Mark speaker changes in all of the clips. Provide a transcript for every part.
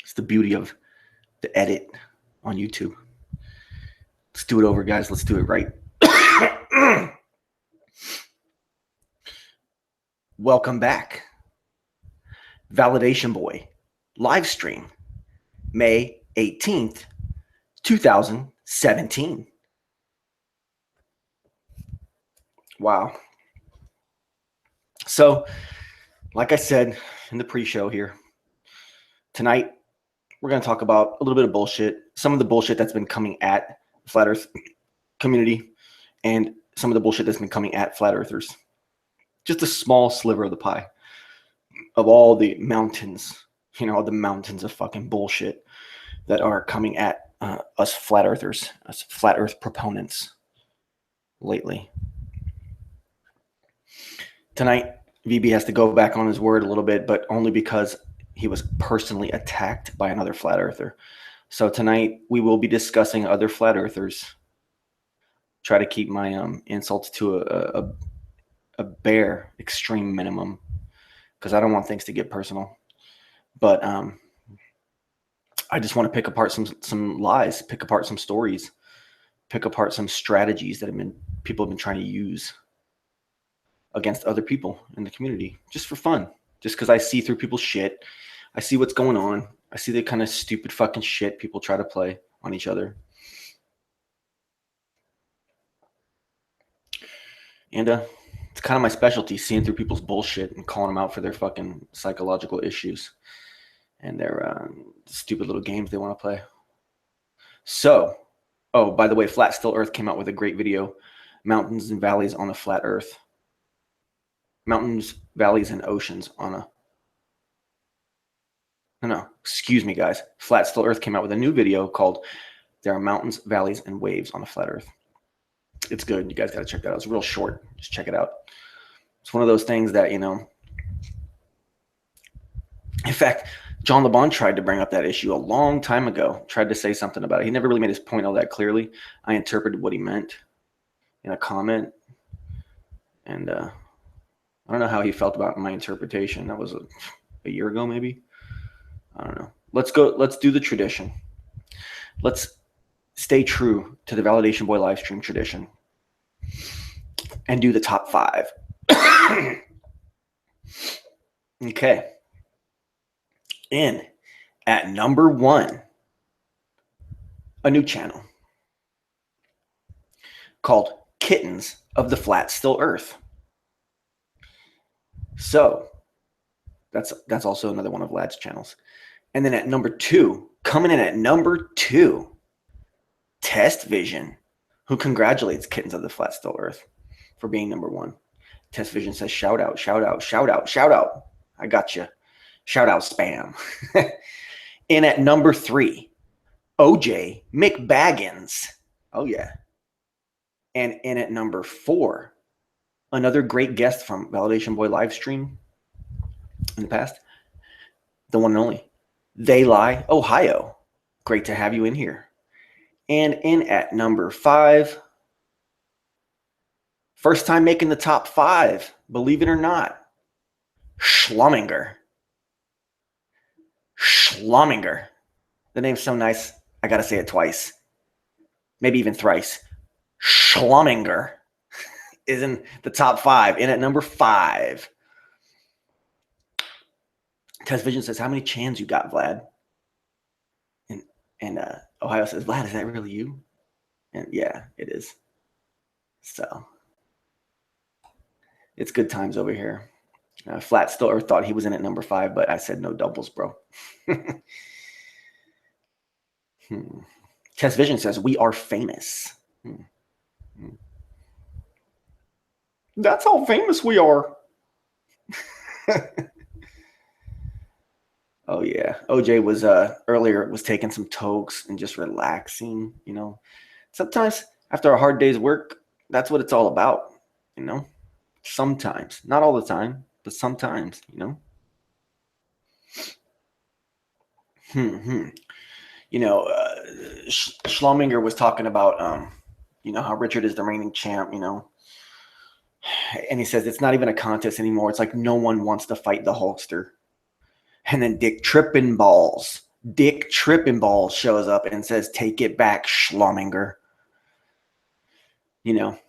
Speaker 1: It's the beauty of the edit on YouTube. Let's do it over, guys. Let's do it right. Welcome back. Validation Boy live stream, May 18th, 2017. Wow. So, like I said in the pre-show here, tonight we're going to talk about a little bit of bullshit, some of the bullshit that's been coming at the Flat Earth community, and some of the bullshit that's been coming at Flat Earthers. Just a small sliver of the pie of all the mountains, the mountains of fucking bullshit that are coming at us Flat Earthers, us Flat Earth proponents lately. Tonight, VB has to go back on his word a little bit, but only because he was personally attacked by another Flat Earther. So tonight, we will be discussing other Flat Earthers. Try to keep my insults to a bare extreme minimum, because I don't want things to get personal. But I just want to pick apart some lies, pick apart some stories, pick apart some strategies that people have been trying to use against other people in the community, just for fun. Just because I see through people's shit. I see what's going on. I see the kind of stupid fucking shit people try to play on each other. And it's kind of my specialty, seeing through people's bullshit and calling them out for their fucking psychological issues and their stupid little games they want to play. So, oh, by the way, Flat Still Earth came out with a great video, Mountains and Valleys on a Flat Earth. Mountains, valleys, and oceans on a... No, excuse me, guys. Flat Still Earth came out with a new video called There Are Mountains, Valleys, and Waves on a Flat Earth. It's good. You guys got to check that out. It's real short. Just check it out. It's one of those things that, in fact, John LeBon tried to bring up that issue a long time ago, tried to say something about it. He never really made his point all that clearly. I interpreted what he meant in a comment, and I don't know how he felt about my interpretation. That was a year ago, maybe. I don't know. Let's go. Let's do the tradition. Let's stay true to the Validation Boy live stream tradition and do the top 5. Okay. In at number 1, a new channel called Kittens of the Flat Still Earth. So that's also another one of Vlad's channels. And then at number 2, coming in at number 2, Test Vision, who congratulates Kittens of the Flat Still Earth for being number 1. Test Vision says, shout out, shout out, shout out, shout out. I got you. Shout out spam. In at number 3, OJ McBaggins. Oh, yeah. And in at number 4, another great guest from Validation Boy live stream in the past, the one and only, They Lie, Ohio. Great to have you in here. And in at number 5, first time making the top 5, believe it or not, Schlumminger. Schlumminger. The name's so nice, I got to say it twice, maybe even thrice. Schlumminger is in the top 5. In at number 5. Test Vision says, how many chans you got, Vlad? And Ohio says, Vlad, is that really you? And yeah, it is. So it's good times over here. Flat Still Earth thought he was in at number 5, but I said no doubles, bro. Test Vision says, we are famous. That's how famous we are. Oh, yeah. OJ was earlier was taking some tokes and just relaxing, Sometimes after a hard day's work, that's what it's all about, Sometimes. Not all the time, but sometimes, Schlumminger was talking about, how Richard is the reigning champ, And he says it's not even a contest anymore. It's like no one wants to fight the Hulkster. And then Dick tripping balls Dick Tripping Balls shows up and says, "Take it back, Schlumminger." You know,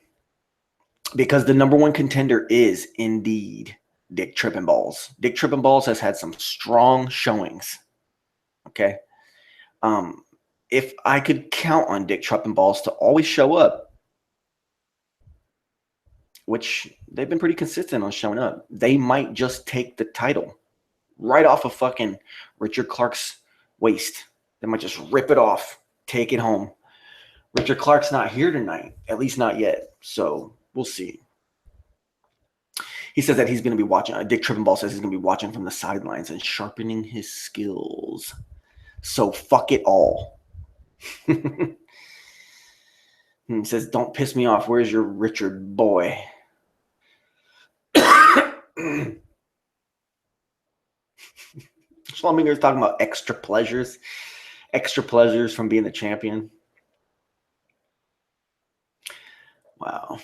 Speaker 1: because the number one contender is indeed Dick Tripping Balls. Dick Tripping Balls has had some strong showings. Okay. If I could count on Dick Tripping Balls to always show up, which they've been pretty consistent on showing up, they might just take the title right off of fucking Richard Clark's waist. They might just rip it off, take it home. Richard Clark's not here tonight, at least not yet. So we'll see. He says that he's going to be watching. Dick Tripping says he's going to be watching from the sidelines and sharpening his skills. So fuck it all. He says, "Don't piss me off. Where's your Richard boy?" Schlumminger's talking about extra pleasures from being the champion. Wow.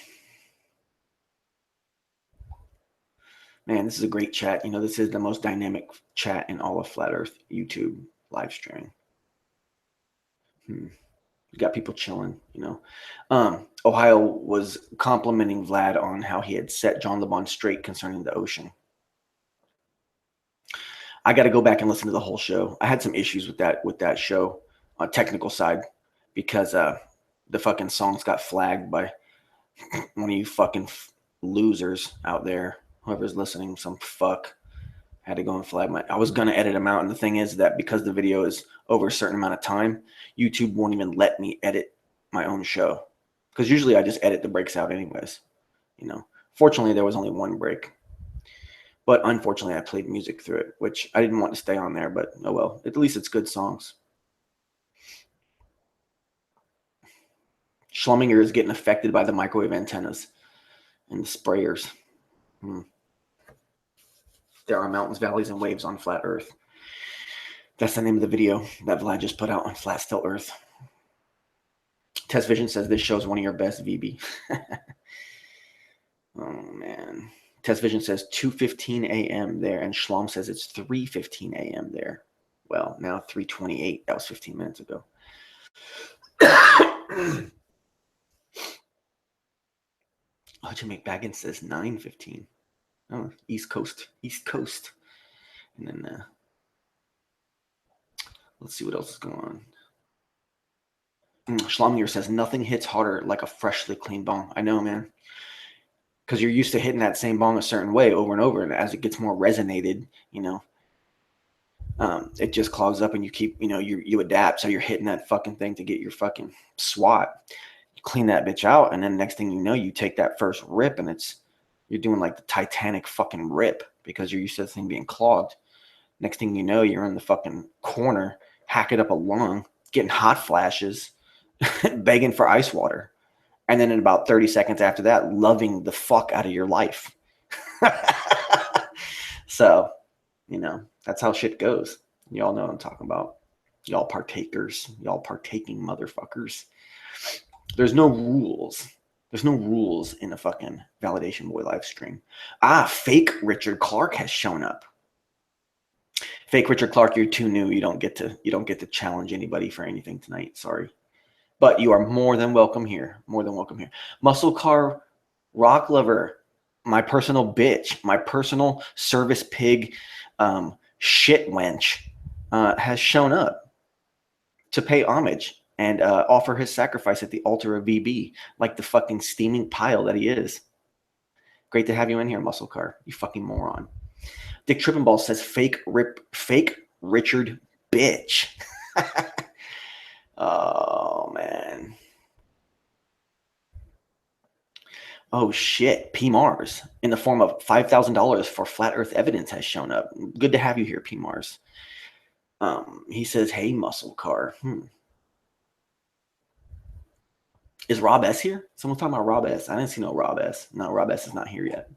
Speaker 1: Man, this is a great chat. You know, this is the most dynamic chat in all of Flat Earth YouTube live streaming. You got people chilling, you know. Ohio was complimenting Vlad on how he had set John LeBon straight concerning the ocean. I got to go back and listen to the whole show. I had some issues with that show on technical side because the fucking songs got flagged by one of you fucking losers out there. Whoever's listening, some fuck had to go and flag I was going to edit them out. And the thing is that because the video is over a certain amount of time, YouTube won't even let me edit my own show. Because usually I just edit the breaks out anyways. You know, fortunately, there was only one break. But unfortunately, I played music through it, which I didn't want to stay on there. But oh well, at least it's good songs. Schlumminger is getting affected by the microwave antennas and the sprayers. There are mountains, valleys, and waves on flat Earth. That's the name of the video that Vlad just put out on Flat Still Earth. Test Vision says this shows one of your best, VB. Oh, man. Test Vision says 2:15 a.m. there, and Schlom says it's 3:15 a.m. there. Well, now 3:28. That was 15 minutes ago. Jim McBaggin says 9:15. Oh, East Coast. And then let's see what else is going on. Schlomminger says nothing hits harder like a freshly cleaned bong. I know, man. Because you're used to hitting that same bong a certain way over and over, and as it gets more resonated, you know, it just clogs up, and you keep, you know, you adapt. So you're hitting that fucking thing to get your fucking swat. You clean that bitch out, and then next thing you know, you take that first rip, and you're doing like the Titanic fucking rip because you're used to the thing being clogged. Next thing you know, you're in the fucking corner, hacking up a lung, getting hot flashes, begging for ice water. And then in about 30 seconds after that, loving the fuck out of your life. So, you know, that's how shit goes. Y'all know what I'm talking about. Y'all partakers, y'all partaking motherfuckers. There's no rules. There's no rules in a fucking Validation Boy live stream. Fake Richard Clark has shown up. Fake Richard Clark, you're too new. You don't get to challenge anybody for anything tonight. Sorry. But you are more than welcome here. More than welcome here. Muscle Car Rock Lover, my personal bitch, my personal service pig shit wench has shown up to pay homage and offer his sacrifice at the altar of VB, like the fucking steaming pile that he is. Great to have you in here, Muscle Car. You fucking moron. Dick Trippinball says fake Richard bitch. Oh, man. Oh, shit. P. Mars, in the form of $5,000 for flat earth evidence, has shown up. Good to have you here, P. Mars. He says, hey, Muscle Car. Is Rob S here? Someone's talking about Rob S. I didn't see no Rob S. No, Rob S is not here yet.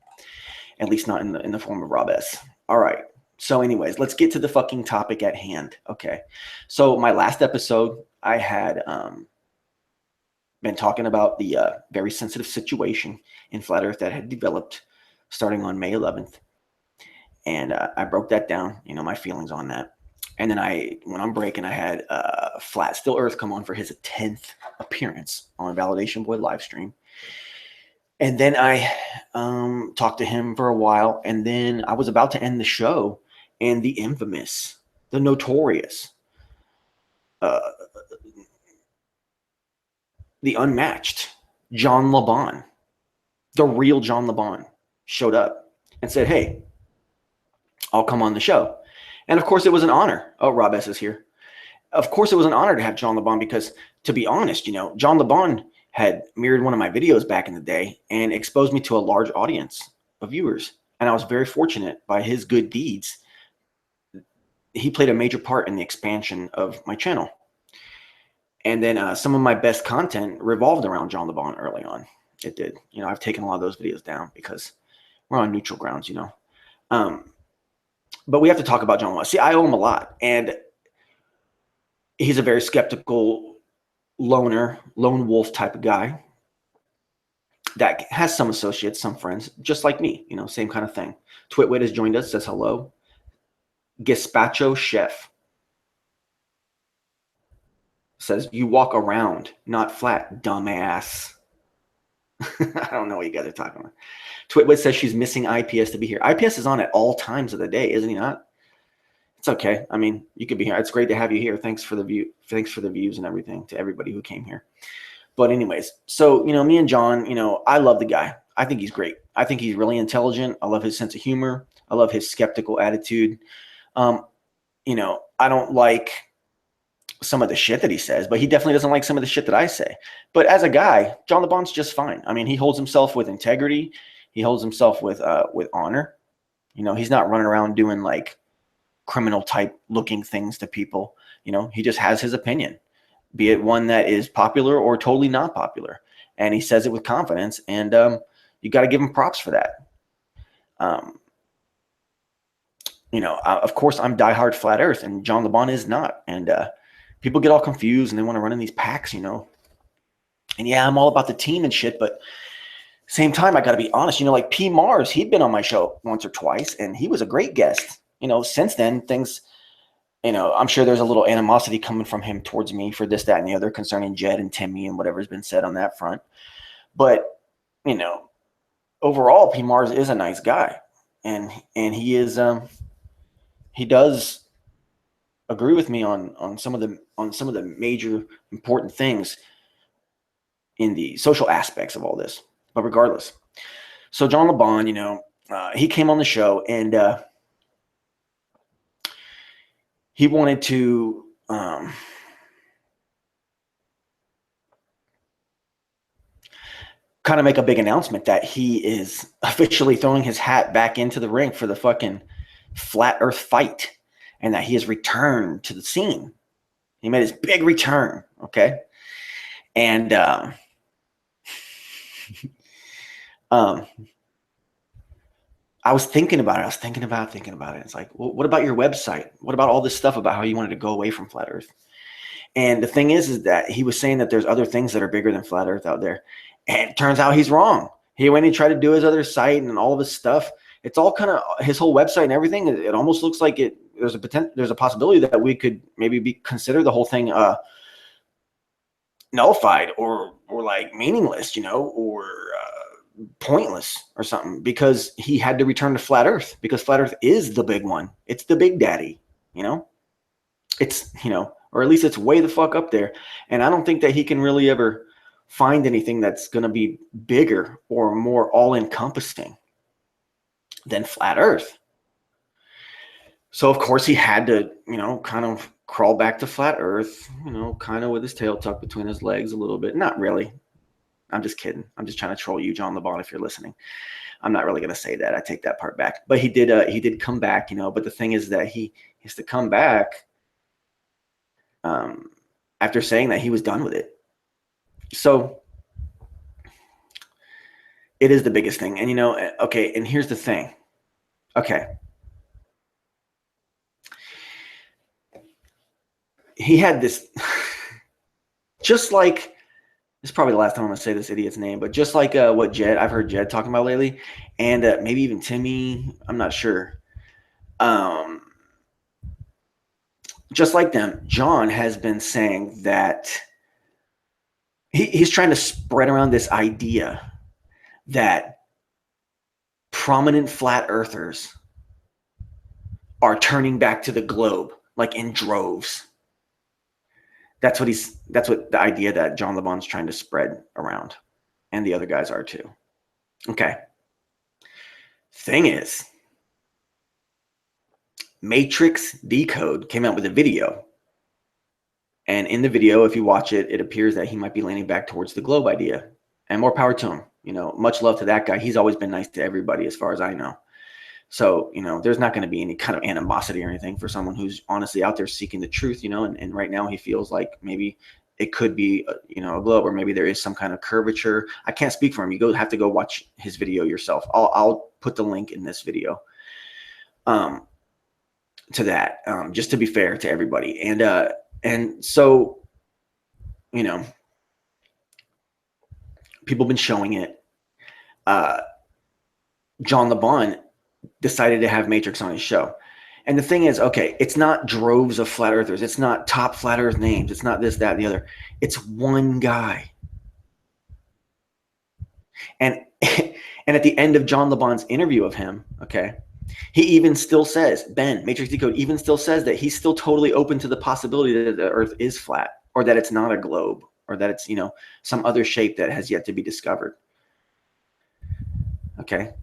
Speaker 1: At least not in the form of Rob S. All right. So anyways, let's get to the fucking topic at hand. Okay. So my last episode, I had been talking about the very sensitive situation in Flat Earth that had developed starting on May 11th. And I broke that down, you know, my feelings on that. And then when I'm breaking, I had Flat Still Earth come on for his 10th appearance on Validation Boy live stream. And then I talked to him for a while, and then I was about to end the show, and the infamous, the notorious, the unmatched John LeBon, the real John LeBon, showed up and said, "Hey, I'll come on the show." And of course, it was an honor. Oh, Rob S. is here. Of course, it was an honor to have John LeBon because, to be honest, John LeBon had mirrored one of my videos back in the day and exposed me to a large audience of viewers. And I was very fortunate by his good deeds. He played a major part in the expansion of my channel. And then some of my best content revolved around John LeBon early on. It did. I've taken a lot of those videos down because we're on neutral grounds, But we have to talk about John LeBon. See, I owe him a lot. And he's a very skeptical lone wolf type of guy that has some associates, some friends, just like me, same kind of thing. Twitwit has joined us, says hello. Gazpacho Chef says, "You walk around, not flat, dumbass." I don't know what you guys are talking about. Twitwit says she's missing IPS to be here. IPS is on at all times of the day, isn't he not? It's okay. I mean, you could be here. It's great to have you here. Thanks for the view. Thanks for the views and everything to everybody who came here. But anyways, so, me and John, I love the guy. I think he's great. I think he's really intelligent. I love his sense of humor. I love his skeptical attitude. I don't like some of the shit that he says, but he definitely doesn't like some of the shit that I say. But as a guy, John LeBon's just fine. I mean, he holds himself with integrity. He holds himself with honor. He's not running around doing like criminal type looking things to people. He just has his opinion, be it one that is popular or totally not popular. And he says it with confidence, and you got to give him props for that. Of course, I'm diehard flat earth, and John LeBon is not. And people get all confused, and they want to run in these packs, And yeah, I'm all about the team and shit, but same time, I got to be honest. Like P. Mars, he'd been on my show once or twice, and he was a great guest. Since then, things, I'm sure there's a little animosity coming from him towards me for this, that, and the other concerning Jed and Timmy and whatever's been said on that front. But, overall, P. Mars is a nice guy, and he is, he does agree with me on some of the major important things in the social aspects of all this. But regardless, so John LeBon, he came on the show, and he wanted to kind of make a big announcement that he is officially throwing his hat back into the ring for the fucking flat earth fight, and that he has returned to the scene. He made his big return, okay? And I was thinking about it. Thinking about it. It's like, well, what about your website? What about all this stuff about how you wanted to go away from flat earth? And the thing is that he was saying that there's other things that are bigger than flat earth out there. And it turns out he's wrong. He went and tried to do his other site and all of his stuff. It's all kind of his whole website and everything. It almost looks like there's a possibility that we could maybe consider the whole thing nullified or like meaningless, or pointless or something, because he had to return to flat earth, because flat earth is the big one. It's the big daddy, it's, or at least it's way the fuck up there. And I don't think that he can really ever find anything that's going to be bigger or more all encompassing than flat earth. So of course he had to, kind of crawl back to flat earth, kind of with his tail tucked between his legs a little bit. Not really. I'm just kidding. I'm just trying to troll you, John LeBon, if you're listening. I'm not really going to say that. I take that part back. But he did come back, But the thing is that he has to come back after saying that he was done with it. So it is the biggest thing. And, okay, and here's the thing. Okay. He had this, just like, this is probably the last time I'm going to say this idiot's name, but just like what I've heard Jed talking about lately, and maybe even Timmy, I'm not sure. just like them, John has been saying that he's trying to spread around this idea that prominent flat earthers are turning back to the globe, like in droves. That's what the idea that John LeBon's trying to spread around, and the other guys are too. Okay. Thing is, Matrix Decode came out with a video. And in the video, if you watch it, it appears that he might be leaning back towards the globe idea. And more power to him. You know, much love to that guy. He's always been nice to everybody as far as I know. So, you know, there's not going to be any kind of animosity or anything for someone who's honestly out there seeking the truth, you know, and right now he feels like maybe it could be, you know, a globe, or maybe there is some kind of curvature. I can't speak for him. You have to go watch his video yourself. I'll put the link in this video to that, just to be fair to everybody. And so, you know, people have been showing it. John LeBon decided to have Matrix on his show. And the thing is, okay, it's not droves of flat earthers. It's not top flat earth names. It's not this, that, and the other. It's one guy. And and at the end of John LeBon's interview of him, okay, he even still says, Ben, Matrix Decode even still says that he's still totally open to the possibility that the earth is flat, or that it's not a globe, or that it's, you know, some other shape that has yet to be discovered. Okay.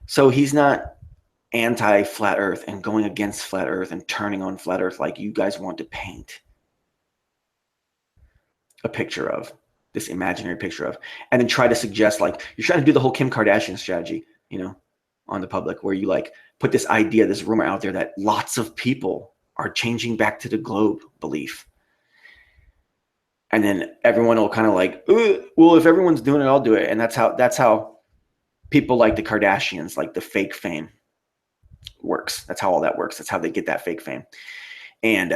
Speaker 1: So he's not anti-flat earth and going against flat earth and turning on flat earth like you guys want to paint a picture of, this imaginary picture of, and then try to suggest, like, you're trying to do the whole Kim Kardashian strategy, you know, on the public, where you like put this idea, this rumor out there that lots of people are changing back to the globe belief. And then everyone will kind of like, well, if everyone's doing it, I'll do it. And that's how people like the Kardashians, like the fake fame works. That's how all that works. That's how they get that fake fame. And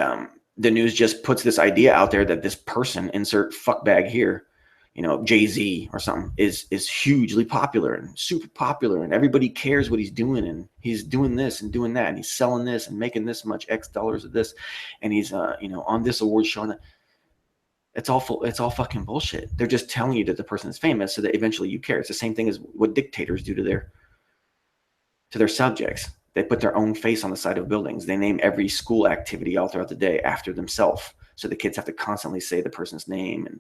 Speaker 1: the news just puts this idea out there that this person, insert fuckbag here, you know, Jay-Z or something, is hugely popular and super popular, and everybody cares what he's doing, and he's doing this and doing that, and he's selling this and making this much X dollars of this, and he's you know, on this award show. And it's all fucking bullshit. They're just telling you that the person is famous so that eventually you care. It's the same thing as what dictators do to their subjects. They put their own face on the side of buildings. They name every school activity all throughout the day after themselves, so the kids have to constantly say the person's name. And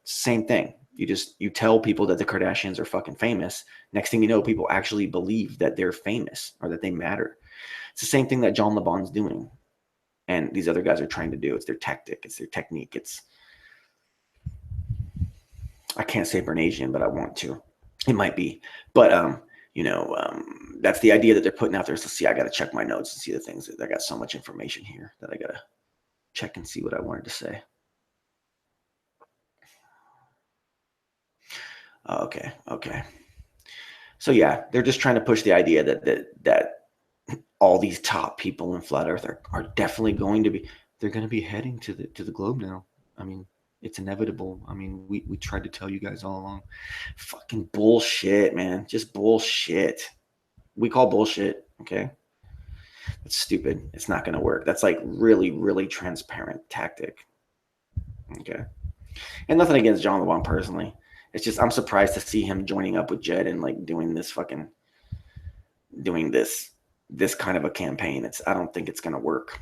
Speaker 1: same thing. You tell people that the Kardashians are fucking famous. Next thing you know, people actually believe that they're famous or that they matter. It's the same thing that John LeBon's doing, and these other guys are trying to do. It's their tactic. It's their technique. I can't say Bernaysian, but I want to. It might be. But, you know, that's the idea that they're putting out there. So see, I got to check my notes and see the things. I got so much information here that I got to check and see what I wanted to say. Okay. So yeah, they're just trying to push the idea that all these top people in flat Earth are definitely going to be heading to the globe now. I mean, it's inevitable. I mean, we tried to tell you guys all along. Fucking bullshit, man. Just bullshit. We call bullshit, okay? That's stupid. It's not going to work. That's like really, really transparent tactic. Okay? And nothing against John LeBon personally. It's just I'm surprised to see him joining up with Jed and like doing this kind of a campaign. I don't think it's going to work.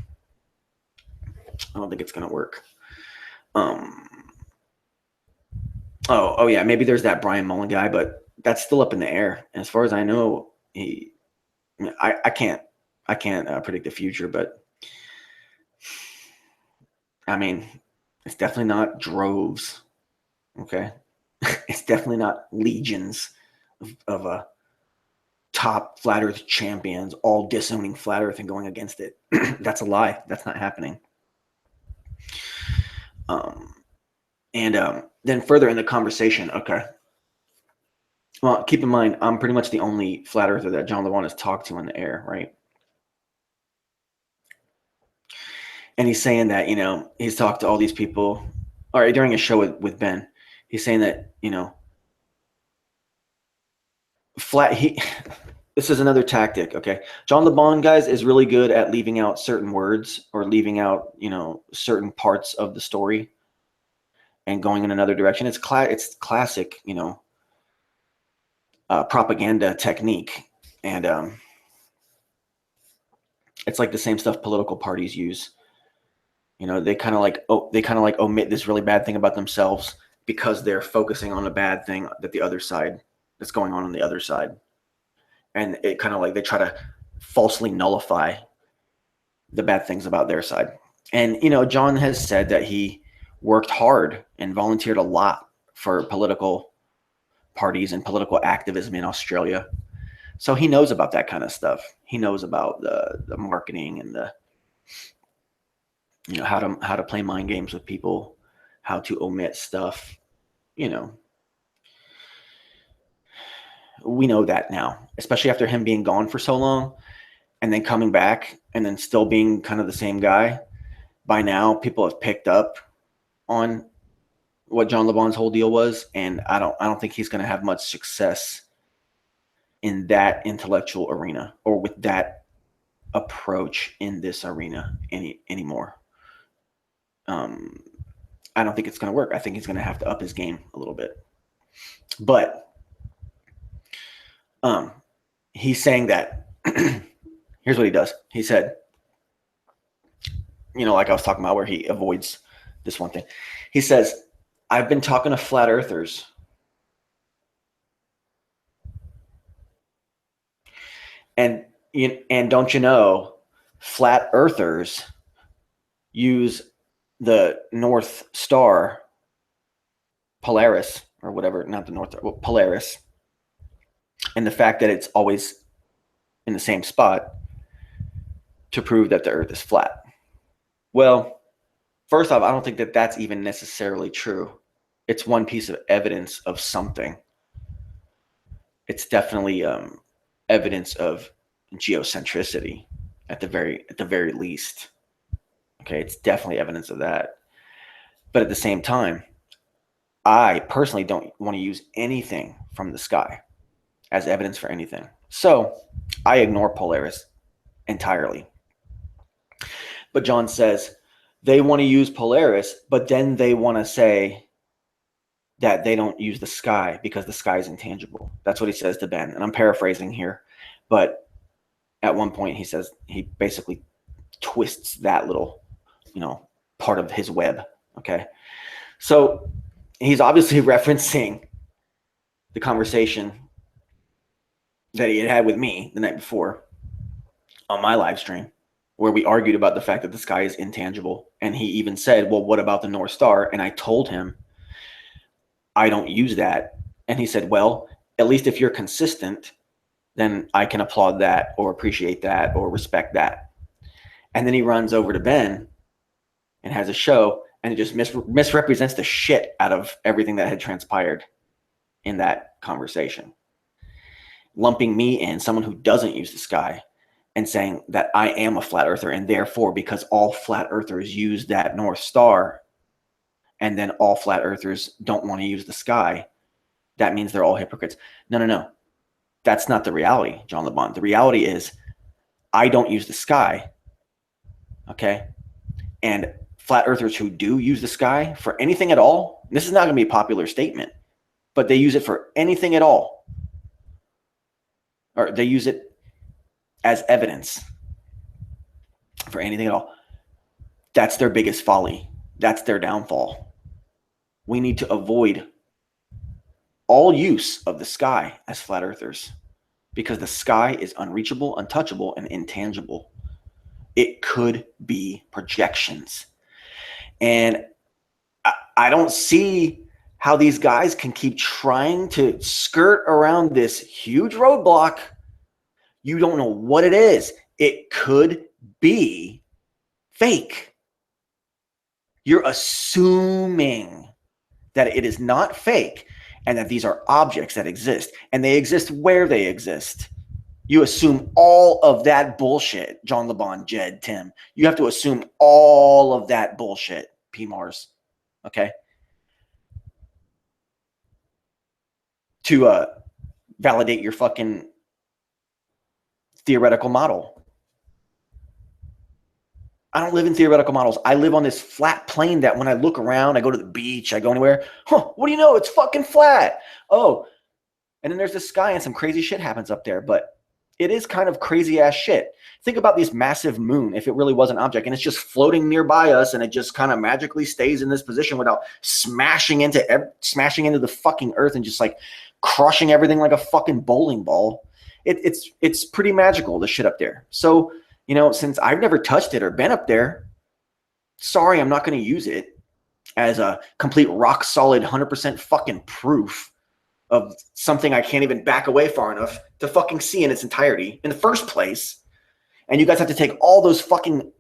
Speaker 1: Oh yeah, maybe there's that Brian Mullen guy, but that's still up in the air. And as far as I know, I can't predict the future, but I mean, it's definitely not droves. Okay, it's definitely not legions of top flat Earth champions all disowning flat Earth and going against it. That's a lie. That's not happening. Then further in the conversation, okay. Well, keep in mind, I'm pretty much the only flat earther that John LeBon has talked to in the air, right? And he's saying that, you know, he's talked to all these people, or during a show with Ben, he's saying that, you know, this is another tactic, okay? John LeBon, guys, is really good at leaving out certain words or leaving out, certain parts of the story and going in another direction. It's classic, propaganda technique, and it's like the same stuff political parties use. They kind of like omit this really bad thing about themselves because they're focusing on a bad thing that's going on the other side. And it kind of like they try to falsely nullify the bad things about their side. And, John has said that he worked hard and volunteered a lot for political parties and political activism in Australia. So he knows about that kind of stuff. He knows about the marketing and the, how to play mind games with people, how to omit stuff. We know that now, especially after him being gone for so long and then coming back and then still being kind of the same guy. By now, people have picked up on what John LeBon's whole deal was, and I don't think he's going to have much success in that intellectual arena or with that approach in this arena anymore. I don't think it's going to work. I think he's going to have to up his game a little bit. But he's saying that here's what he does. He said, like I was talking about where he avoids this one thing. He says, I've been talking to flat earthers. And don't you know, flat earthers use the North Star, Polaris, or whatever, not the North Star, well, Polaris, and the fact that it's always in the same spot to prove that the Earth is flat. Well, first off, I don't think that that's even necessarily true. It's one piece of evidence of something. It's definitely evidence of geocentricity at the very least. Okay, it's definitely evidence of that. But at the same time, I personally don't want to use anything from the sky as evidence for anything. So I ignore Polaris entirely. But John says they want to use Polaris, but then they want to say that they don't use the sky because the sky is intangible. That's what he says to Ben. And I'm paraphrasing here. But at one point he says, he basically twists that little, part of his web. Okay. So he's obviously referencing the conversation that he had with me the night before on my live stream, where we argued about the fact that the sky is intangible. And he even said, well, what about the North Star? And I told him, I don't use that. And he said, well, at least if you're consistent, then I can applaud that or appreciate that or respect that. And then he runs over to Ben and has a show, and it just misrepresents the shit out of everything that had transpired in that conversation. Lumping me in, someone who doesn't use the sky, and saying that I am a flat earther, and therefore, because all flat earthers use that North Star, and then all flat earthers don't want to use the sky, that means they're all hypocrites. No. That's not the reality, John LeBon. The reality is I don't use the sky, okay? And flat earthers who do use the sky for anything at all, this is not going to be a popular statement, but they use it for anything at all. Or they use it as evidence for anything at all. That's their biggest folly. That's their downfall. We need to avoid all use of the sky as flat earthers, because the sky is unreachable, untouchable, and intangible. It could be projections. And I don't see how these guys can keep trying to skirt around this huge roadblock. You don't know what it is. It could be fake. You're assuming that it is not fake and that these are objects that exist, and they exist where they exist. You assume all of that bullshit, John LeBon, Jed, Tim. You have to assume all of that bullshit, P. Mars. Okay? To validate your fucking theoretical model. I don't live in theoretical models. I live on this flat plane that when I look around, I go to the beach, I go anywhere. What do you know? It's fucking flat. Oh, and then there's the sky and some crazy shit happens up there. But it is kind of crazy ass shit. Think about this massive moon if it really was an object and it's just floating nearby us and it just kind of magically stays in this position without smashing into the fucking earth and just like crushing everything like a fucking bowling ball. It's pretty magical, the shit up there. So, since I've never touched it or been up there, sorry, I'm not going to use it as a complete rock solid 100% fucking proof of something I can't even back away far enough to fucking see in its entirety in the first place. And you guys have to take all those fucking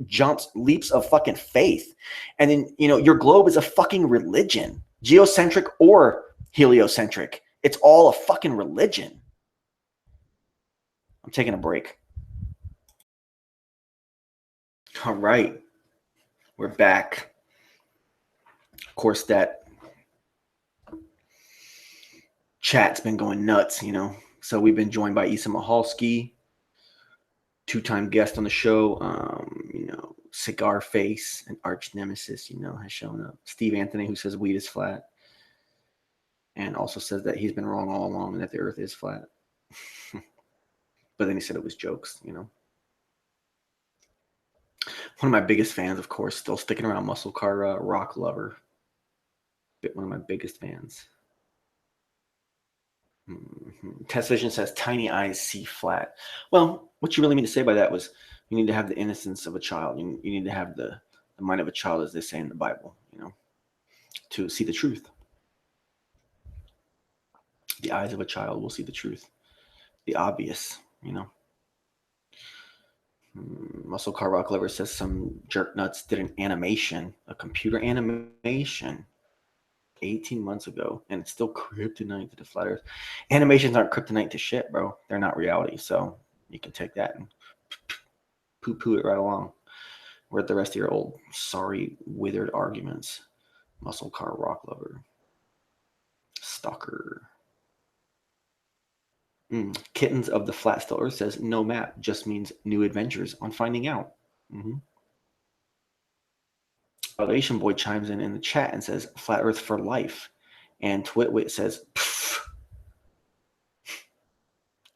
Speaker 1: leaps of fucking faith. And then, your globe is a fucking religion, geocentric or heliocentric. It's all a fucking religion. I'm taking a break. All right. We're back. Of course, that chat's been going nuts, So we've been joined by Isa Mahalski, two-time guest on the show. Cigar Face, an arch nemesis, has shown up. Steve Anthony, who says weed is flat. And also says that he's been wrong all along and that the earth is flat. But then he said it was jokes, One of my biggest fans, of course, still sticking around, Muscle Car Rock Lover. One of my biggest fans. Test Vision says tiny eyes see flat. Well, what you really mean to say by that was you need to have the innocence of a child. You need to have the mind of a child, as they say in the Bible, to see the truth. The eyes of a child will see the truth. The obvious, Muscle Car Rock Lover says some jerk nuts did an animation, a computer animation, 18 months ago, and it's still kryptonite to the flat earth. Animations aren't kryptonite to shit, bro. They're not reality. So you can take that and poo-poo it right along. We're at the rest of your old sorry withered arguments. Muscle Car Rock Lover. Stalker. Kittens of the Flat Still Earth says no map just means new adventures on finding out. Salvation Boy chimes in the chat and says flat earth for life. And Twitwit says, pff.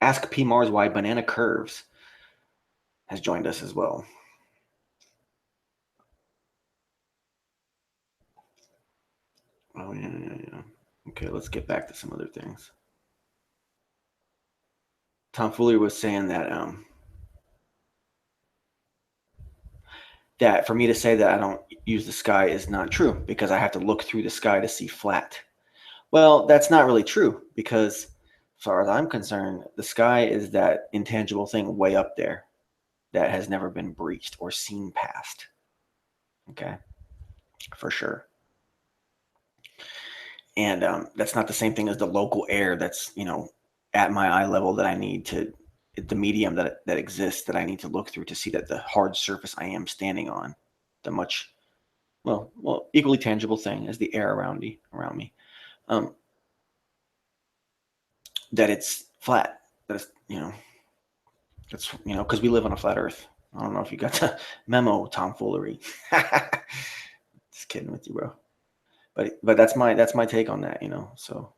Speaker 1: Ask P. Mars why Banana Curves has joined us as well. Oh, yeah. Okay, let's get back to some other things. Tom Fuller was saying that that for me to say that I don't use the sky is not true because I have to look through the sky to see flat. Well, that's not really true because as far as I'm concerned, the sky is that intangible thing way up there that has never been breached or seen past. Okay, for sure. And that's not the same thing as the local air that's, at my eye level that I need to, the medium that exists that I need to look through to see that the hard surface I am standing on, the much, well, equally tangible thing as the air around me, that it's flat, that it's, that's, because we live on a flat earth. I don't know if you got the memo, tomfoolery. Just kidding with you, bro. But that's my take on that, so.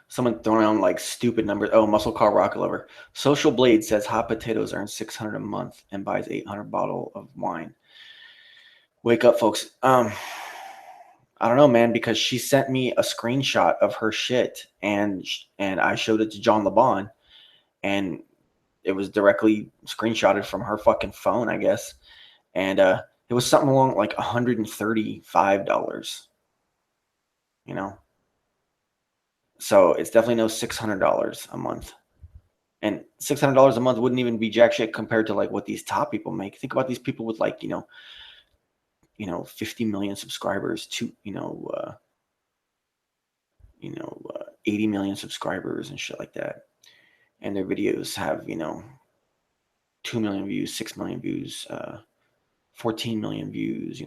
Speaker 1: Someone throwing around like stupid numbers. Oh, Muscle Car Rocket Lover. Social Blade says hot potatoes earn $600 a month and buys 800 bottle of wine. Wake up, folks. I don't know, man, because she sent me a screenshot of her shit and I showed it to John LeBon and it was directly screenshotted from her fucking phone, I guess. And it was something along like $135, So it's definitely no $600 a month. And $600 a month wouldn't even be jack shit compared to like what these top people make. Think about these people with like, 50 million subscribers to, 80 million subscribers and shit like that. And their videos have, 2 million views, 6 million views, 14 million views,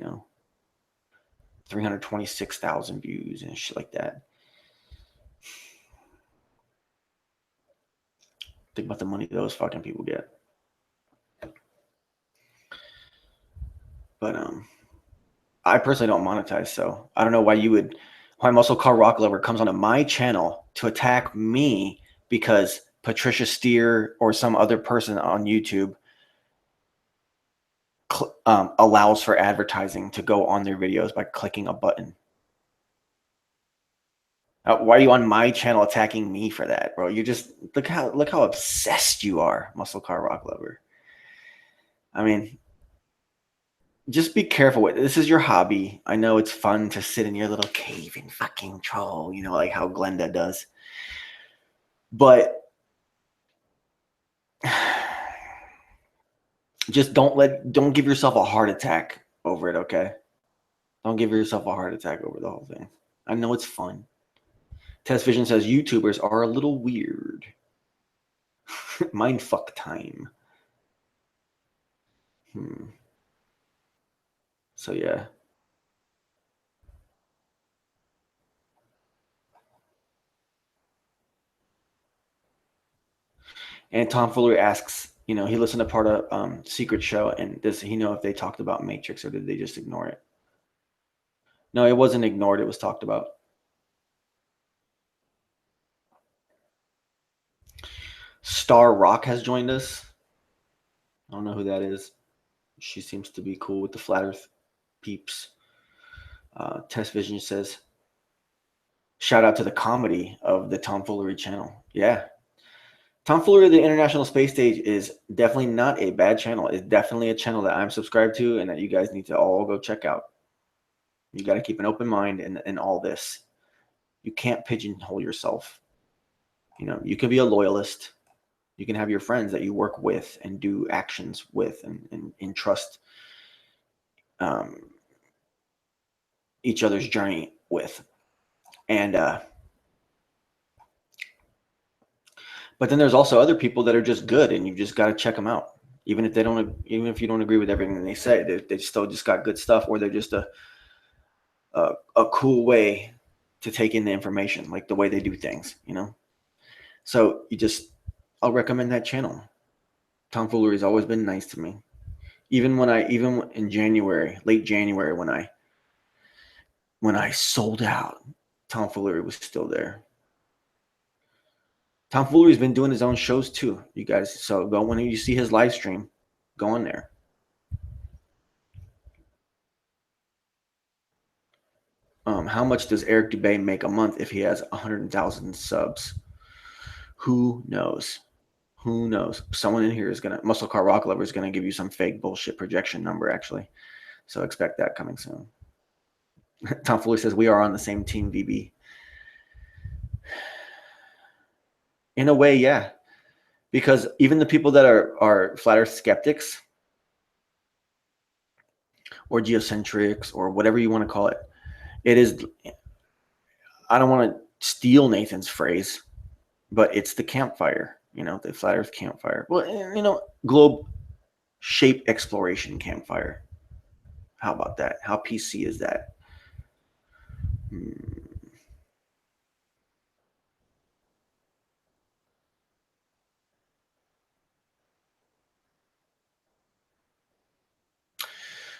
Speaker 1: 326,000 views and shit like that. Think about the money those fucking people get. But I personally don't monetize, so I don't know why Muscle Car Rock Lover comes onto my channel to attack me because Patricia Steer or some other person on YouTube allows for advertising to go on their videos by clicking a button. Why are you on my channel attacking me for that, bro? You just look how obsessed you are, Muscle Car Rock Lover. I mean, just be careful with it. This is your hobby. I know it's fun to sit in your little cave and fucking troll, like how Glenda does. But just don't give yourself a heart attack over it, okay? Don't give yourself a heart attack over the whole thing. I know it's fun. Test Vision says YouTubers are a little weird. Mindfuck time. So yeah. And Tom Fuller asks, he listened to part of Secret Show, and does he know if they talked about Matrix or did they just ignore it? No, it wasn't ignored. It was talked about. Star Rock has joined us. I don't know who that is. She seems to be cool with the Flat Earth peeps. Test Vision says, shout out to the comedy of the Tomfoolery channel. Yeah. Tomfoolery, the International Space Stage, is definitely not a bad channel. It's definitely a channel that I'm subscribed to and that you guys need to all go check out. You got to keep an open mind in all this. You can't pigeonhole yourself. You can be a loyalist. You can have your friends that you work with and do actions with and trust each other's journey with. And but then there's also other people that are just good, and you just got to check them out. Even if you don't agree with everything they say, they still just got good stuff, or they're just a cool way to take in the information, like the way they do things, So I'll recommend that channel. Tomfoolery has always been nice to me. Even in January, late January, when I sold out, Tomfoolery was still there. Tomfoolery's been doing his own shows too, you guys. So go when you see his live stream, go on there. How much does Eric Dubay make a month if he has 100,000 subs? Who knows? Who knows? Someone in here Muscle Car Rock Lover is gonna give you some fake bullshit projection number, actually. So expect that coming soon. Tom Fuller says we are on the same team, VB. In a way, yeah. Because even the people that are flat earth skeptics or geocentrics or whatever you want to call it, it is, I don't want to steal Nathan's phrase, but it's the campfire, the flat earth campfire. Well, globe shape exploration campfire. How about that? How PC is that?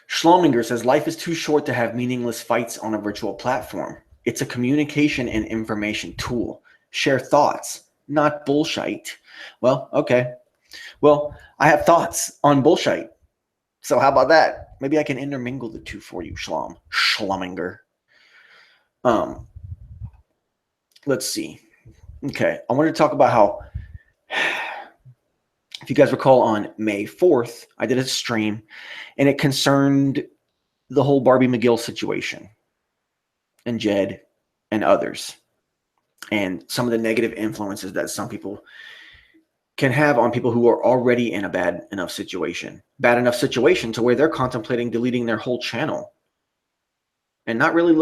Speaker 1: Schlominger says, life is too short to have meaningless fights on a virtual platform. It's a communication and information tool. Share thoughts, not bullshit. Well, okay. Well, I have thoughts on bullshit. So how about that? Maybe I can intermingle the two for you, Schlominger. Let's see. Okay, I wanted to talk about how, if you guys recall, on May 4th, I did a stream, and it concerned the whole Barbie McGill situation, and Jed, and others, and some of the negative influences that some people can have on people who are already in a bad enough situation to where they're contemplating deleting their whole channel and not really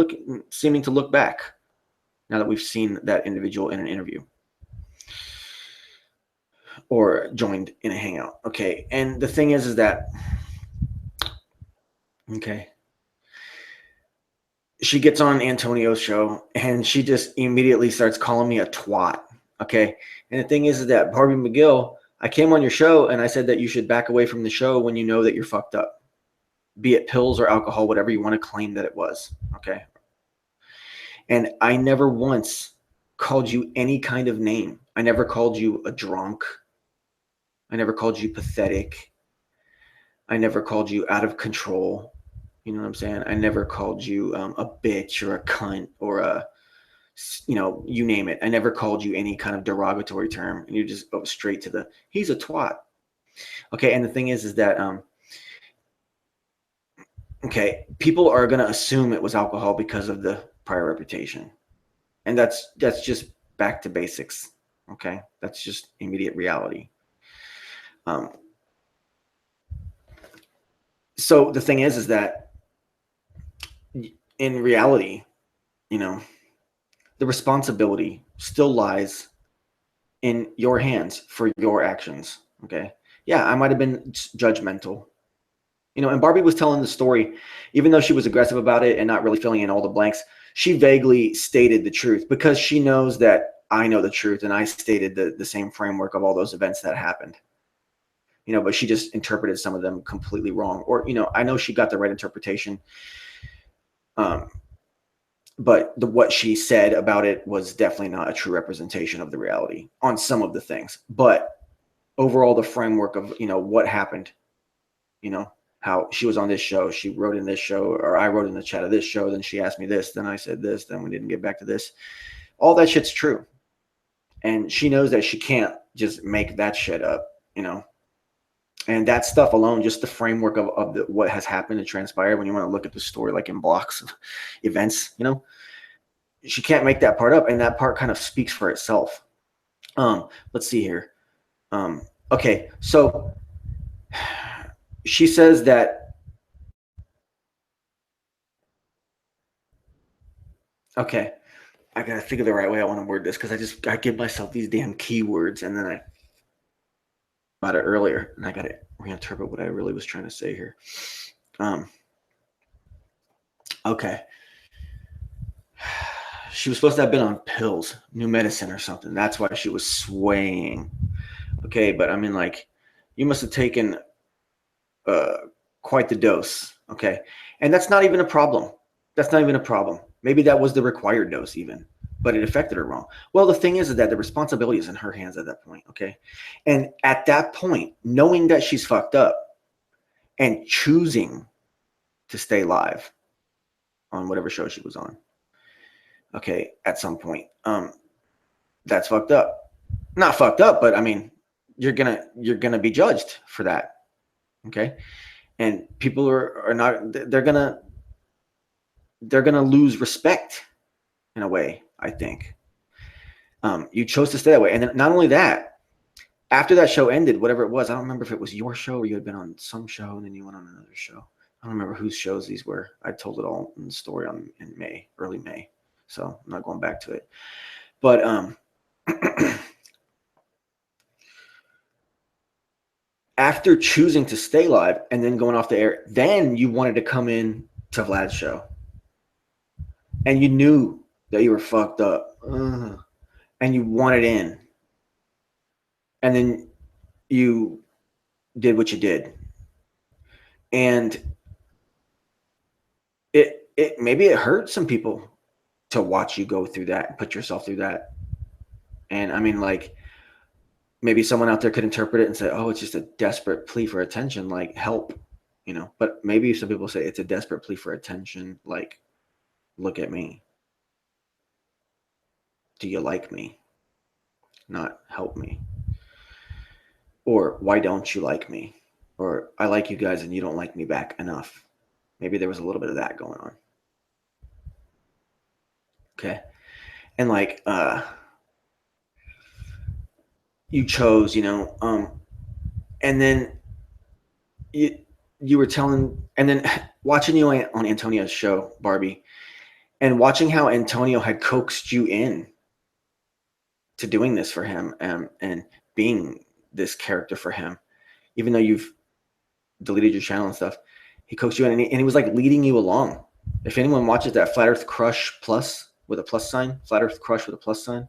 Speaker 1: seeming to look back now that we've seen that individual in an interview or joined in a hangout. Okay. And the thing is that, okay, she gets on Antonio's show and she just immediately starts calling me a twat Okay. And the thing is that Barbie McGill, I came on your show and I said that you should back away from the show when you know that you're fucked up, be it pills or alcohol, whatever you want to claim that it was. Okay. And I never once called you any kind of name. I never called you a drunk. I never called you pathetic. I never called you out of control. You know what I'm saying? I never called you a bitch or a cunt or a, you name it. I never called you any kind of derogatory term. And you just go straight to the, he's a twat. Okay. And the thing is that, okay, people are going to assume it was alcohol because of the prior reputation. And that's just back to basics. Okay. That's just immediate reality. So the thing is that in reality, the responsibility still lies in your hands for your actions. Okay. Yeah, I might have been judgmental. And Barbie was telling the story, even though she was aggressive about it and not really filling in all the blanks, she vaguely stated the truth because she knows that I know the truth and I stated the same framework of all those events that happened. But she just interpreted some of them completely wrong. Or, I know she got the right interpretation. But what she said about it was definitely not a true representation of the reality on some of the things. But overall, the framework of, what happened, how she was on this show, she wrote in this show, or I wrote in the chat of this show, then she asked me this, then I said this, then we didn't get back to this. All that shit's true. And she knows that she can't just make that shit up, And that stuff alone, just the framework of what has happened and transpired, when you want to look at the story like in blocks of events, she can't make that part up. And that part kind of speaks for itself. Let's see here. Okay, so she says that, okay, I got to figure the right way I want to word this because I give myself these damn keywords and then I about it earlier and I got to reinterpret what I really was trying to say here. Okay. She was supposed to have been on pills, new medicine or something. That's why she was swaying. Okay, but I mean, like, you must have taken quite the dose. Okay, and that's not even a problem. That's not even a problem. Maybe that was the required dose even, but it affected her wrong. Well, the thing is that the responsibility is in her hands at that point. Okay, and at that point, knowing that she's fucked up and choosing to stay live on whatever show she was on. Okay, at some point, that's fucked up. Not fucked up, but I mean, you're gonna be judged for that. Okay, and people are not. They're gonna lose respect in a way. I think you chose to stay that way, and then not only that. After that show ended, whatever it was, I don't remember if it was your show or you had been on some show and then you went on another show. I don't remember whose shows these were. I told it all in the story in May, early May. So I'm not going back to it. But after choosing to stay live and then going off the air, then you wanted to come in to Vlad's show. And you knew that you were fucked up. And you wanted in. And then you did what you did. And it maybe it hurt some people to watch you go through that and put yourself through that. And I mean, like, maybe someone out there could interpret it and say, oh, it's just a desperate plea for attention, like help, but maybe some people say it's a desperate plea for attention. Like, look at me. Do you like me? Not help me. Or why don't you like me? Or I like you guys and you don't like me back enough. Maybe there was a little bit of that going on. Okay. And like, you chose, and then you were telling, and then watching you on Antonio's show, Barbie, and watching how Antonio had coaxed you in to doing this for him, and being this character for him, even though you've deleted your channel and stuff, he coaxed you in, and he was like leading you along. If anyone watches that Flat Earth Crush Plus with a plus sign, Flat Earth Crush with a plus sign,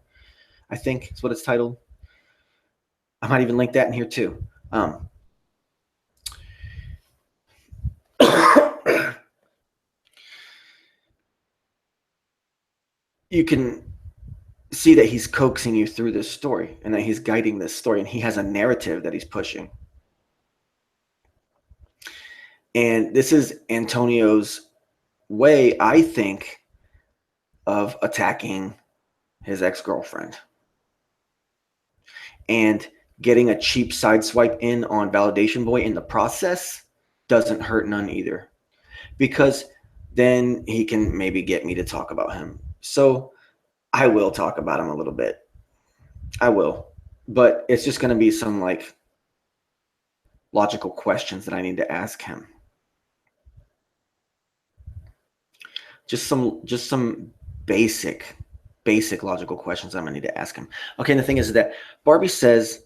Speaker 1: I think is what it's titled. I might even link that in here too. You can see that he's coaxing you through this story and that he's guiding this story, and he has a narrative that he's pushing. And this is Antonio's way, I think, of attacking his ex-girlfriend and getting a cheap sideswipe in on Validation Boy in the process doesn't hurt none either, because then he can maybe get me to talk about him. So I will talk about him a little bit. I will, but it's just going to be some like logical questions that I need to ask him. Just some basic logical questions I'm gonna need to ask him. Okay, and the thing is that Barbie says,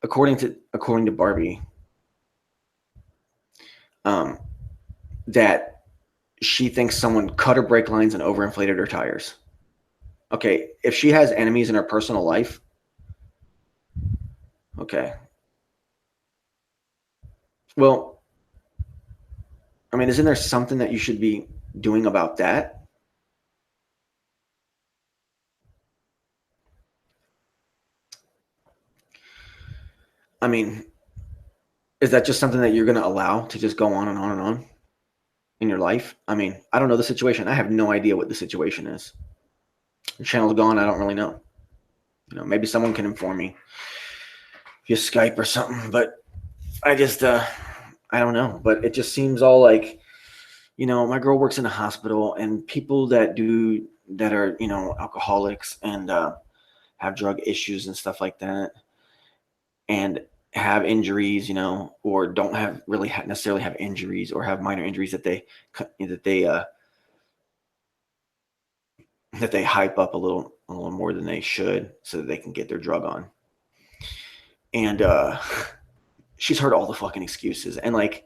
Speaker 1: according to Barbie, that she thinks someone cut her brake lines and overinflated her tires. Okay, if she has enemies in her personal life, okay. Well, I mean, isn't there something that you should be doing about that? I mean, is that just something that you're going to allow to just go on and on and on in your life? I mean, I don't know the situation. I have no idea what the situation is. Your channel's gone. I don't really know. You know, maybe someone can inform me via Skype or something, but I just, I don't know. But it just seems all like, you know, my girl works in a hospital, and people that are, you know, alcoholics and have drug issues and stuff like that, and have injuries, you know, or don't have really necessarily have injuries, or have minor injuries that they hype up a little more than they should, so that they can get their drug on. And she's heard all the fucking excuses, and like,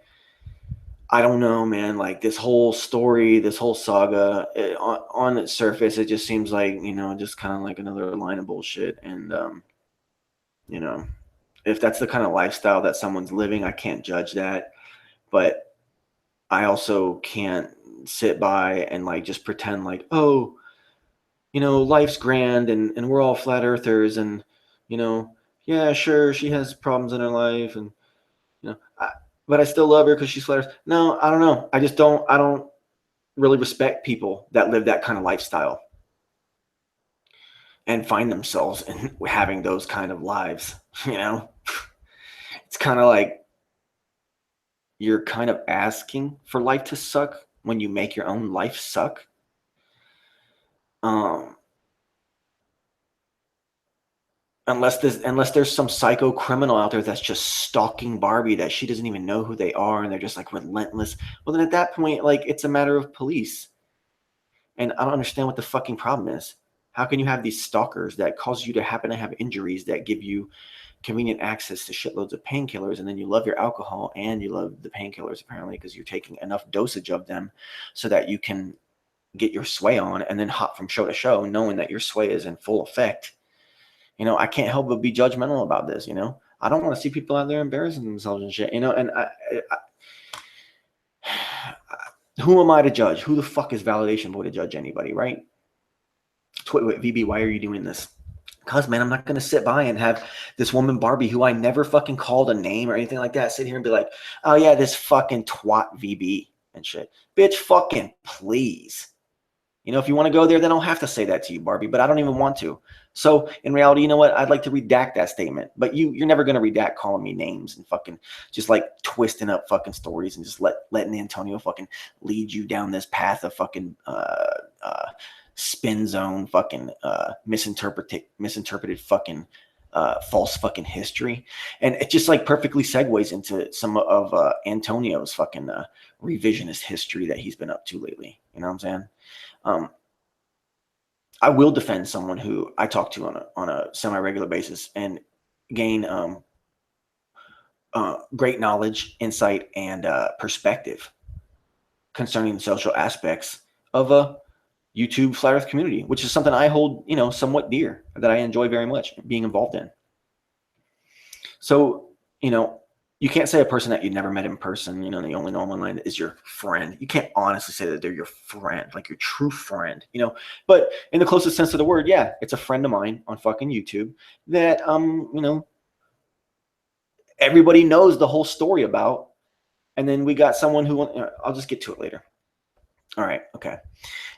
Speaker 1: I don't know, man. Like, this whole story, this whole saga, on its surface, it just seems like, you know, just kind of like another line of bullshit. And you know, if that's the kind of lifestyle that someone's living, I can't judge that. But I also can't sit by and like just pretend like, oh, you know, life's grand, and we're all flat earthers, and, you know, yeah, sure, she has problems in her life, and, you know, but I still love her because she's flat earth. No, I don't know. I don't really respect people that live that kind of lifestyle and find themselves in having those kind of lives. You know, it's kind of like you're kind of asking for life to suck when you make your own life suck. Unless there's some psycho criminal out there that's just stalking Barbie, that she doesn't even know who they are, and they're just like relentless. Well, then at that point, like, it's a matter of police. And I don't understand what the fucking problem is. How can you have these stalkers that cause you to happen to have injuries that give you convenient access to shitloads of painkillers, and then you love your alcohol and you love the painkillers, apparently, because you're taking enough dosage of them so that you can get your sway on and then hop from show to show, knowing that your sway is in full effect. You know, I can't help but be judgmental about this. You know, I don't want to see people out there embarrassing themselves and shit. You know, and who am I to judge? Who the fuck is Validation Boy to judge anybody, right? Wait, VB, why are you doing this? Because, man, I'm not going to sit by and have this woman Barbie, who I never fucking called a name or anything like that, sit here and be like, oh, yeah, this fucking twat VB and shit. Bitch, fucking please. You know, if you want to go there, then I'll have to say that to you, Barbie, but I don't even want to. So in reality, you know what? I'd like to redact that statement, but you're never going to redact calling me names and fucking just like twisting up fucking stories and just letting Antonio fucking lead you down this path of fucking spin zone, fucking misinterpreted fucking false fucking history. And it just like perfectly segues into some of Antonio's fucking revisionist history that he's been up to lately. You know what I'm saying? I will defend someone who I talk to on a semi-regular basis and gain great knowledge, insight, and perspective concerning the social aspects of YouTube Flat Earth community, which is something I hold, somewhat dear, that I enjoy very much being involved in. So, you can't say a person that you never met in person, that you only know them online is your friend. You can't honestly say that they're your friend, like your true friend, But in the closest sense of the word, yeah, it's a friend of mine on fucking YouTube that, everybody knows the whole story about. And then we got someone who, I'll just get to it later. All right. Okay.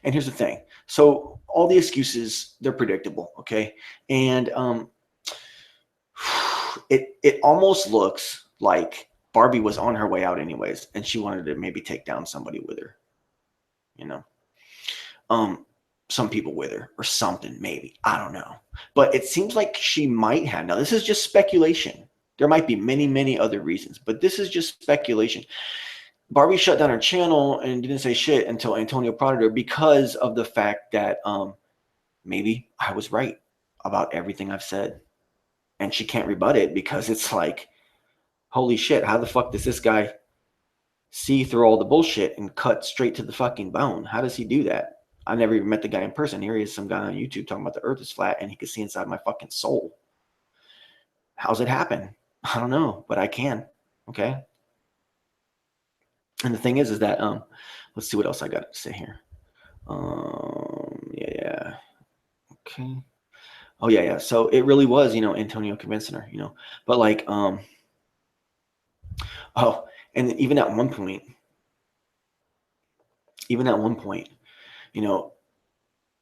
Speaker 1: And here's the thing. So all the excuses, they're predictable. Okay. And it almost looks like Barbie was on her way out anyways, and she wanted to maybe take down somebody with her, some people with her or something, maybe. I don't know. But it seems like she might have. Now, this is just speculation. There might be many, many other reasons, but this is just speculation. Barbie shut down her channel and didn't say shit until Antonio prodded her because of the fact that maybe I was right about everything I've said. And she can't rebut it because it's like, holy shit, how the fuck does this guy see through all the bullshit and cut straight to the fucking bone? How does he do that? I never even met the guy in person. Here he is, some guy on YouTube talking about the earth is flat and he could see inside my fucking soul. How's it happen? I don't know, but I can. Okay. And the thing is that let's see what else I got to say here. Yeah. Okay. Oh yeah. So it really was, Antonio convincing her, but like, and even at one point,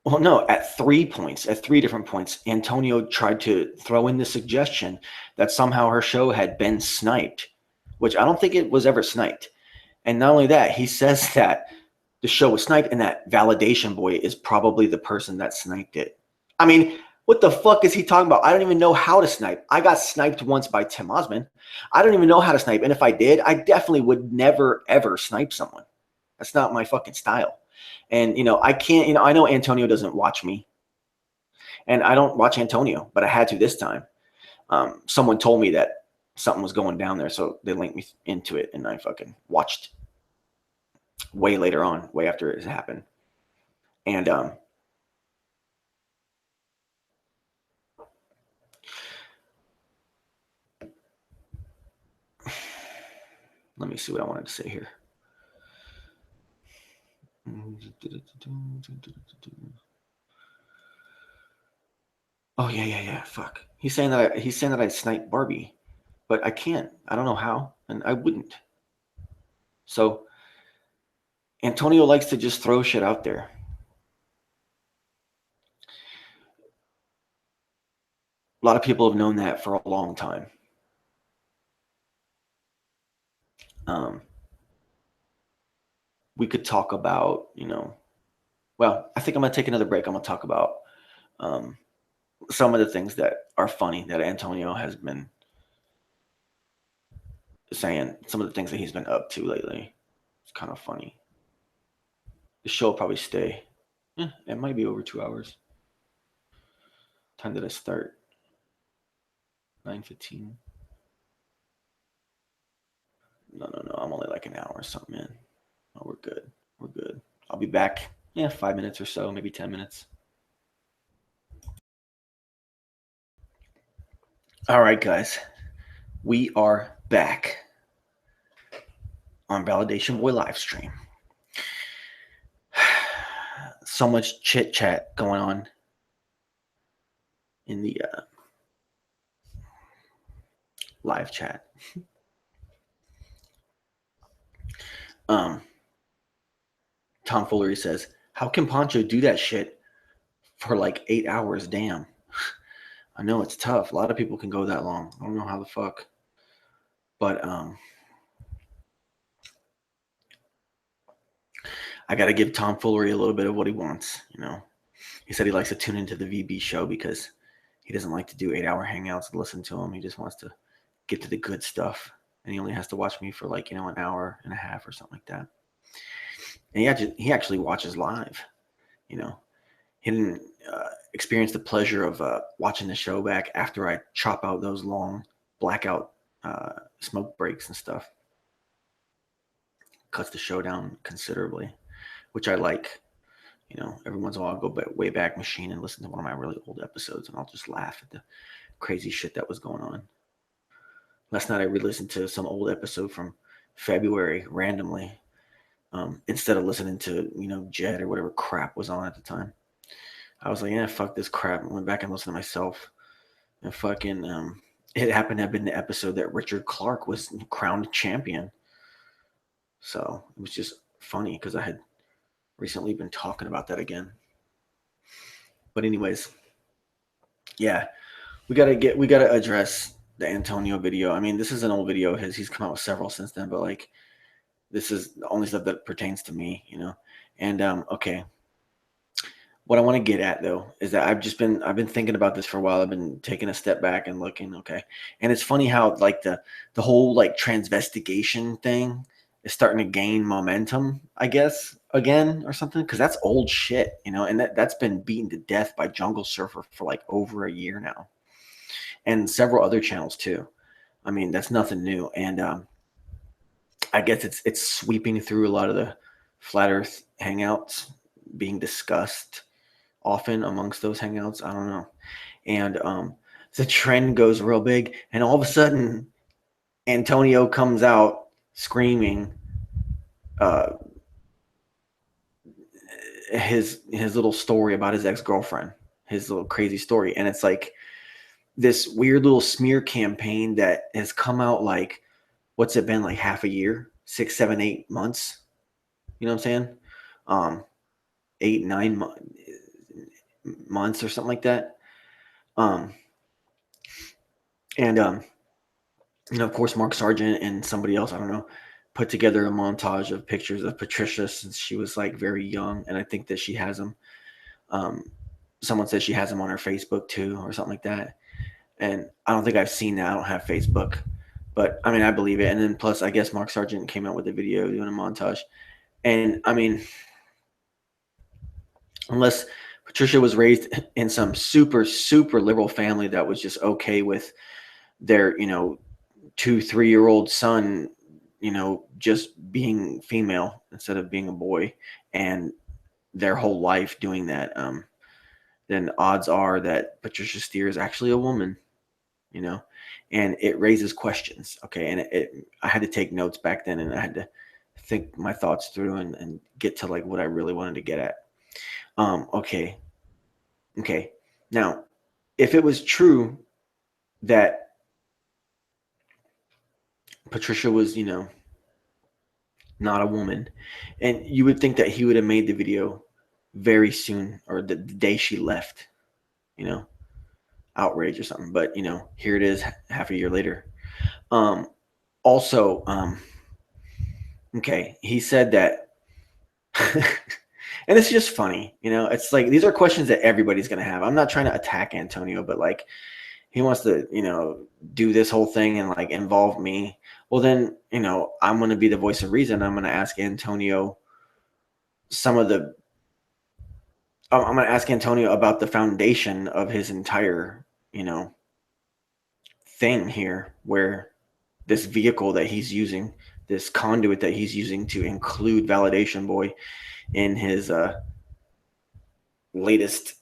Speaker 1: well, no, at 3 points, at 3 different points, Antonio tried to throw in the suggestion that somehow her show had been sniped, which I don't think it was ever sniped. And not only that, he says that the show was sniped and that Validation Boy is probably the person that sniped it. I mean, what the fuck is he talking about? I don't even know how to snipe. I got sniped once by Tim Osmond. I don't even know how to snipe. And if I did, I definitely would never, ever snipe someone. That's not my fucking style. And, I can't, I know Antonio doesn't watch me. And I don't watch Antonio, but I had to this time. Someone told me that something was going down there, so they linked me into it, and I fucking watched way later on, way after it happened. And let me see what I wanted to say here. Oh yeah. Fuck. He's saying that I sniped Barbie, but I can't. I don't know how, and I wouldn't. So Antonio likes to just throw shit out there. A lot of people have known that for a long time. We could talk about, well, I think I'm going to take another break. I'm going to talk about some of the things that are funny that Antonio has been saying, some of the things that he's been up to lately. It's kind of funny. The show will probably stay. It might be over 2 hours. Time did I start? 9:15. No. I'm only like an hour or something in. Oh, we're good. I'll be back. 5 minutes or so, maybe 10 minutes. All right, guys. We are back on Validation Boy live stream. So much chit chat going on in the live chat. Tomfoolery says, how can Poncho do that shit for like 8 hours? Damn. I know it's tough. A lot of people can go that long. I don't know how the fuck. But I got to give Tomfoolery a little bit of what he wants. He said he likes to tune into the VB show because he doesn't like to do 8-hour hangouts and listen to him. He just wants to get to the good stuff. And he only has to watch me for like, an hour and a half or something like that. And he actually watches live. He didn't experience the pleasure of watching the show back after I chop out those long blackout smoke breaks and stuff. Cuts the show down considerably, which I like. You know, every once in a while I'll go way back machine and listen to one of my really old episodes, and I'll just laugh at the crazy shit that was going on. Last night I re-listened to some old episode from February randomly, instead of listening to, you know, Jed or whatever crap was on at the time. I was like, yeah, fuck this crap. I went back and listened to myself. And fucking, it happened to have been the episode that Richard Clark was crowned champion. So it was just funny because I had recently been talking about that again. But anyways, yeah, we gotta address the Antonio video. I mean, this is an old video of his. He's come out with several since then, but like, this is the only stuff that pertains to me, you know. And okay, what I want to get at though is that I've been thinking about this for a while. I've been taking a step back and looking, okay. And it's funny how like the whole like transvestigation thing is starting to gain momentum, I guess, again or something, because that's old shit, you know, and that's been beaten to death by Jungle Surfer for like over a year now. And several other channels too. I mean, that's nothing new. And I guess it's sweeping through a lot of the flat earth hangouts being discussed often amongst those hangouts. I don't know. And the trend goes real big, and all of a sudden Antonio comes out screaming his little story about his ex-girlfriend, his little crazy story. And it's like this weird little smear campaign that has come out like, what's it been, like half a year, 6, 7, 8 months? You know what I'm saying? 8, 9 months or something like that. And you know, of course, Mark Sargent and somebody else, I don't know, put together a montage of pictures of Patricia since she was like very young, and I think that she has them. Someone said she has them on her Facebook too, or something like that. And I don't think I've seen that. I don't have Facebook, but I mean, I believe it. And then plus, I guess Mark Sargent came out with a video doing a montage. And I mean, unless Patricia was raised in some super, super liberal family that was just okay with their, you know, 2, 3-year-old son, you know, just being female instead of being a boy, and their whole life doing that, then odds are that Patricia Steere is actually a woman, you know, and it raises questions. Okay. And I had to take notes back then, and I had to think my thoughts through and get to like what I really wanted to get at. Okay. Now, if it was true that Patricia was, you know, not a woman, and you would think that he would have made the video very soon, or the day she left, you know, outrage or something. But you know, here it is half a year later. Also, okay, he said that, and it's just funny, you know, it's like these are questions that everybody's gonna have. I'm not trying to attack Antonio, but like, he wants to, you know, do this whole thing and like involve me. Well, then, you know, I'm going to be the voice of reason. I'm going to ask Antonio I'm going to ask Antonio about the foundation of his entire, you know, thing here, where this vehicle that he's using, this conduit that he's using to include Validation Boy in his latest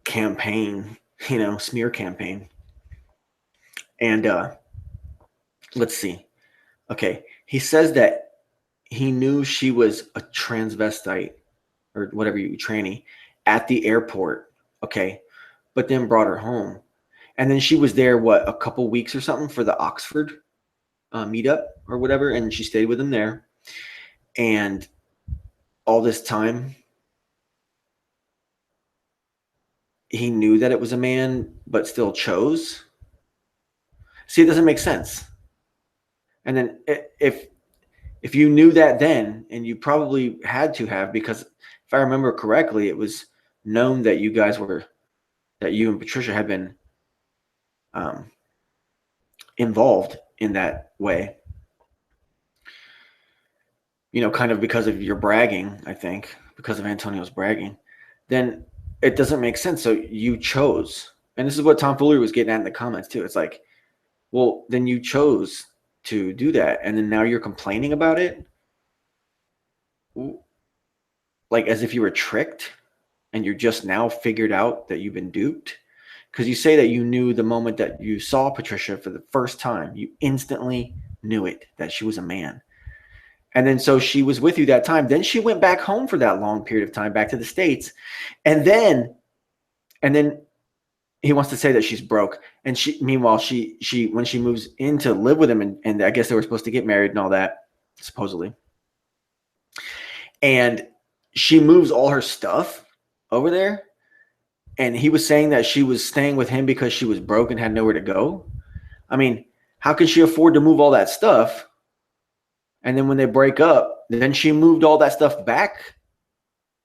Speaker 1: campaign, you know, smear campaign. And let's see. Okay, he says that he knew she was a transvestite, or whatever, you tranny, at the airport. Okay, but then brought her home, and then she was there a couple weeks or something for the Oxford meetup or whatever, and she stayed with him there. And all this time, he knew that it was a man, but still chose. See, it doesn't make sense. And then if you knew that then, and you probably had to have, because if I remember correctly, it was known that you and Patricia had been involved in that way, you know, kind of because of your bragging, I think, because of Antonio's bragging, then it doesn't make sense. So you chose, and this is what Tom Fuller was getting at in the comments too. It's like, well, then you chose to do that, and then now you're complaining about it. like as if you were tricked and you're just now figured out that you've been duped? Because you say that you knew the moment that you saw Patricia for the first time, you instantly knew it, that she was a man. And then so she was with you that time. Then she went back home for that long period of time, back to the States. And then he wants to say that she's broke. And meanwhile, she when she moves in to live with him, and I guess they were supposed to get married and all that, supposedly. And she moves all her stuff over there. And he was saying that she was staying with him because she was broke and had nowhere to go. I mean, how can she afford to move all that stuff? And then when they break up, then she moved all that stuff back,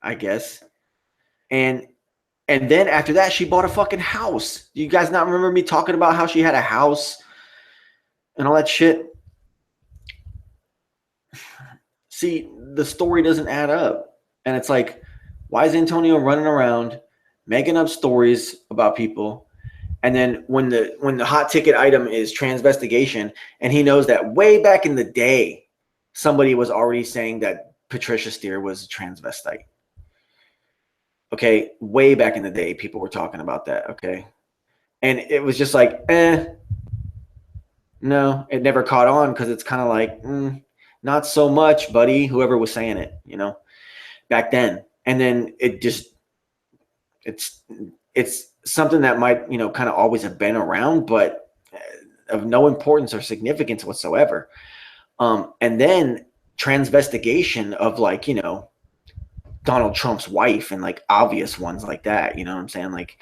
Speaker 1: I guess. And then after that, she bought a fucking house. Do you guys not remember me talking about how she had a house and all that shit? See, the story doesn't add up. And it's like, why is Antonio running around making up stories about people? And then when the hot ticket item is transvestigation, and he knows that way back in the day, somebody was already saying that Patricia Steer was a transvestite. Okay, way back in the day, people were talking about that. Okay, and it was just like, no, it never caught on because it's kind of like, not so much, buddy. Whoever was saying it, back then, and then it's something that might, kind of always have been around, but of no importance or significance whatsoever. And then transvestigation of like, Donald Trump's wife and like obvious ones like that, you know what I'm saying? Like,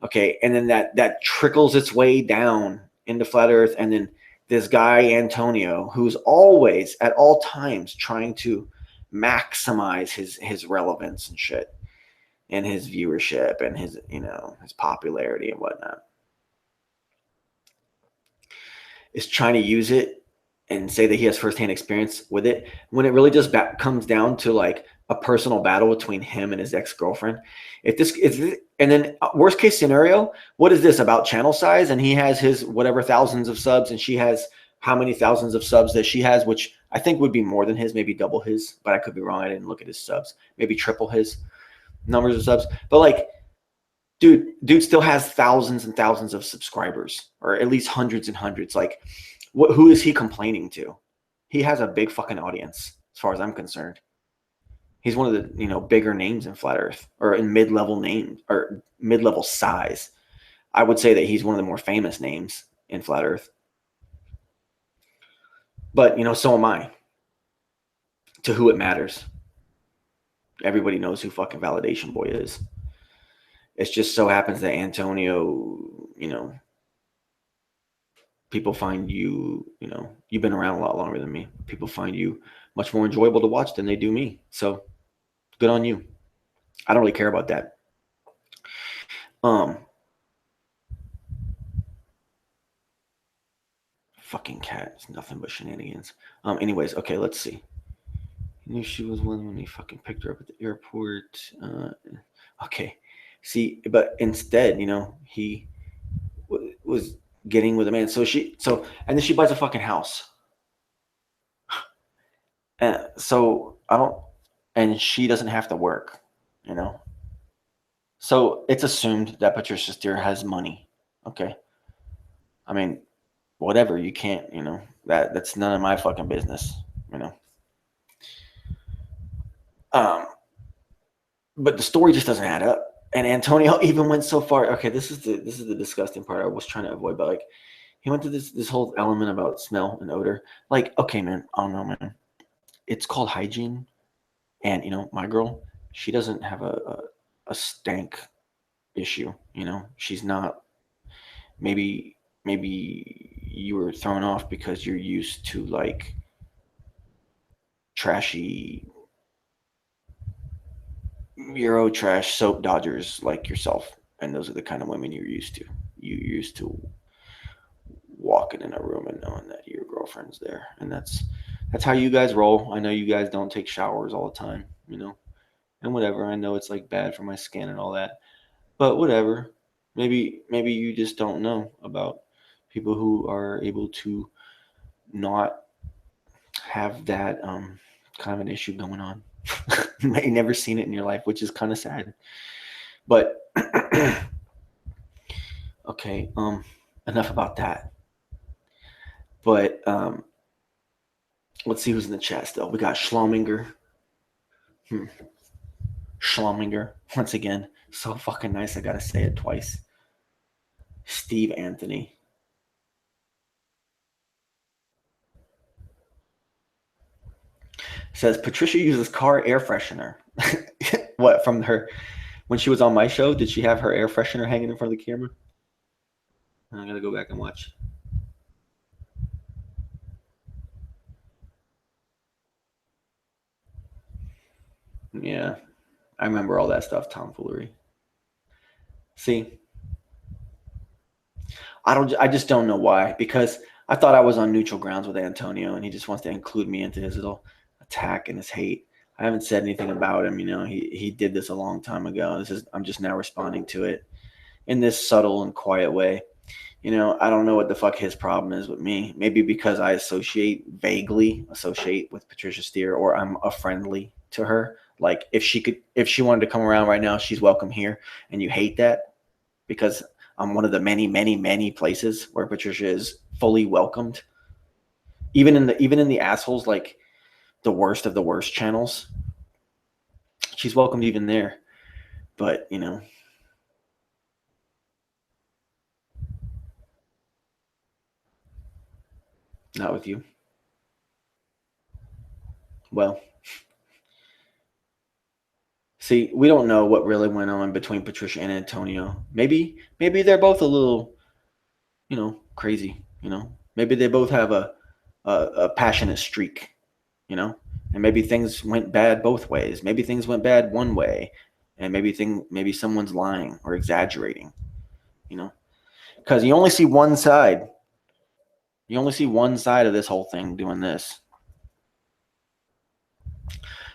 Speaker 1: okay. And then that trickles its way down into flat earth. And then this guy, Antonio, who's always at all times trying to maximize his relevance and shit and his viewership and his, his popularity and whatnot, is trying to use it and say that he has firsthand experience with it, when it really just comes down to like a personal battle between him and his ex-girlfriend. And then worst case scenario, what is this about channel size? And he has his whatever thousands of subs, and she has how many thousands of subs that she has, which I think would be more than his, maybe double his, but I could be wrong. I didn't look at his subs, maybe triple his numbers of subs. But like, dude still has thousands and thousands of subscribers, or at least hundreds and hundreds. Like, who is he complaining to? He has a big fucking audience, as far as I'm concerned. He's one of the bigger names in flat earth, or in mid-level names, or mid-level size. I would say that he's one of the more famous names in flat earth. But so am I. To who it matters. Everybody knows who fucking Validation Boy is. It just so happens that Antonio, people find you, you've been around a lot longer than me. People find you much more enjoyable to watch than they do me. So good on you. I don't really care about that. Fucking cat. It's nothing but shenanigans. Anyways, okay, let's see. He knew she was one when he fucking picked her up at the airport. Okay. See, but instead, he was getting with a man. And then she buys a fucking house. And she doesn't have to work, So it's assumed that Patricia Steer has money. Okay. I mean, whatever, you can't, that's none of my fucking business, But the story just doesn't add up. And Antonio even went so far. Okay, this is the disgusting part I was trying to avoid, but like, he went to this whole element about smell and odor. Like, okay, man, I don't know, man. It's called hygiene, and my girl, she doesn't have a stank issue. She's not. Maybe you were thrown off because you're used to like trashy Euro trash soap dodgers like yourself, and those are the kind of women you're used to. You're used to walking in a room and knowing that your girlfriend's there, and that's how you guys roll. I know you guys don't take showers all the time, and whatever. I know it's like bad for my skin and all that, but whatever. Maybe you just don't know about people who are able to not have that kind of an issue going on. You may never seen it in your life, which is kind of sad. But okay, enough about that. But let's see who's in the chat still. We got Schlominger. Schlominger, once again, so fucking nice. I gotta say it twice. Steve Anthony. Says Patricia uses car air freshener. What, from her when she was on my show? Did she have her air freshener hanging in front of the camera? I gotta go back and watch. Yeah, I remember all that stuff, tomfoolery. See, I just don't know why, because I thought I was on neutral grounds with Antonio, and he just wants to include me into his little attack and his hate. I haven't said anything about him. He did this a long time ago. I'm just now responding to it in this subtle and quiet way. I don't know what the fuck his problem is with me. Maybe because I vaguely associate with Patricia Steer, or I'm a friendly to her. Like if she wanted to come around right now, she's welcome here, and you hate that because I'm one of the many, many, many places where Patricia is fully welcomed. Even in the assholes, like the worst of the worst channels, she's welcomed even there. But not with you. Well, see, we don't know what really went on between Patricia and Antonio. Maybe they're both a little, crazy. Maybe they both have a passionate streak. And maybe things went bad both ways. Maybe things went bad one way, and maybe someone's lying or exaggerating. Because you only see one side. You only see one side of this whole thing doing this,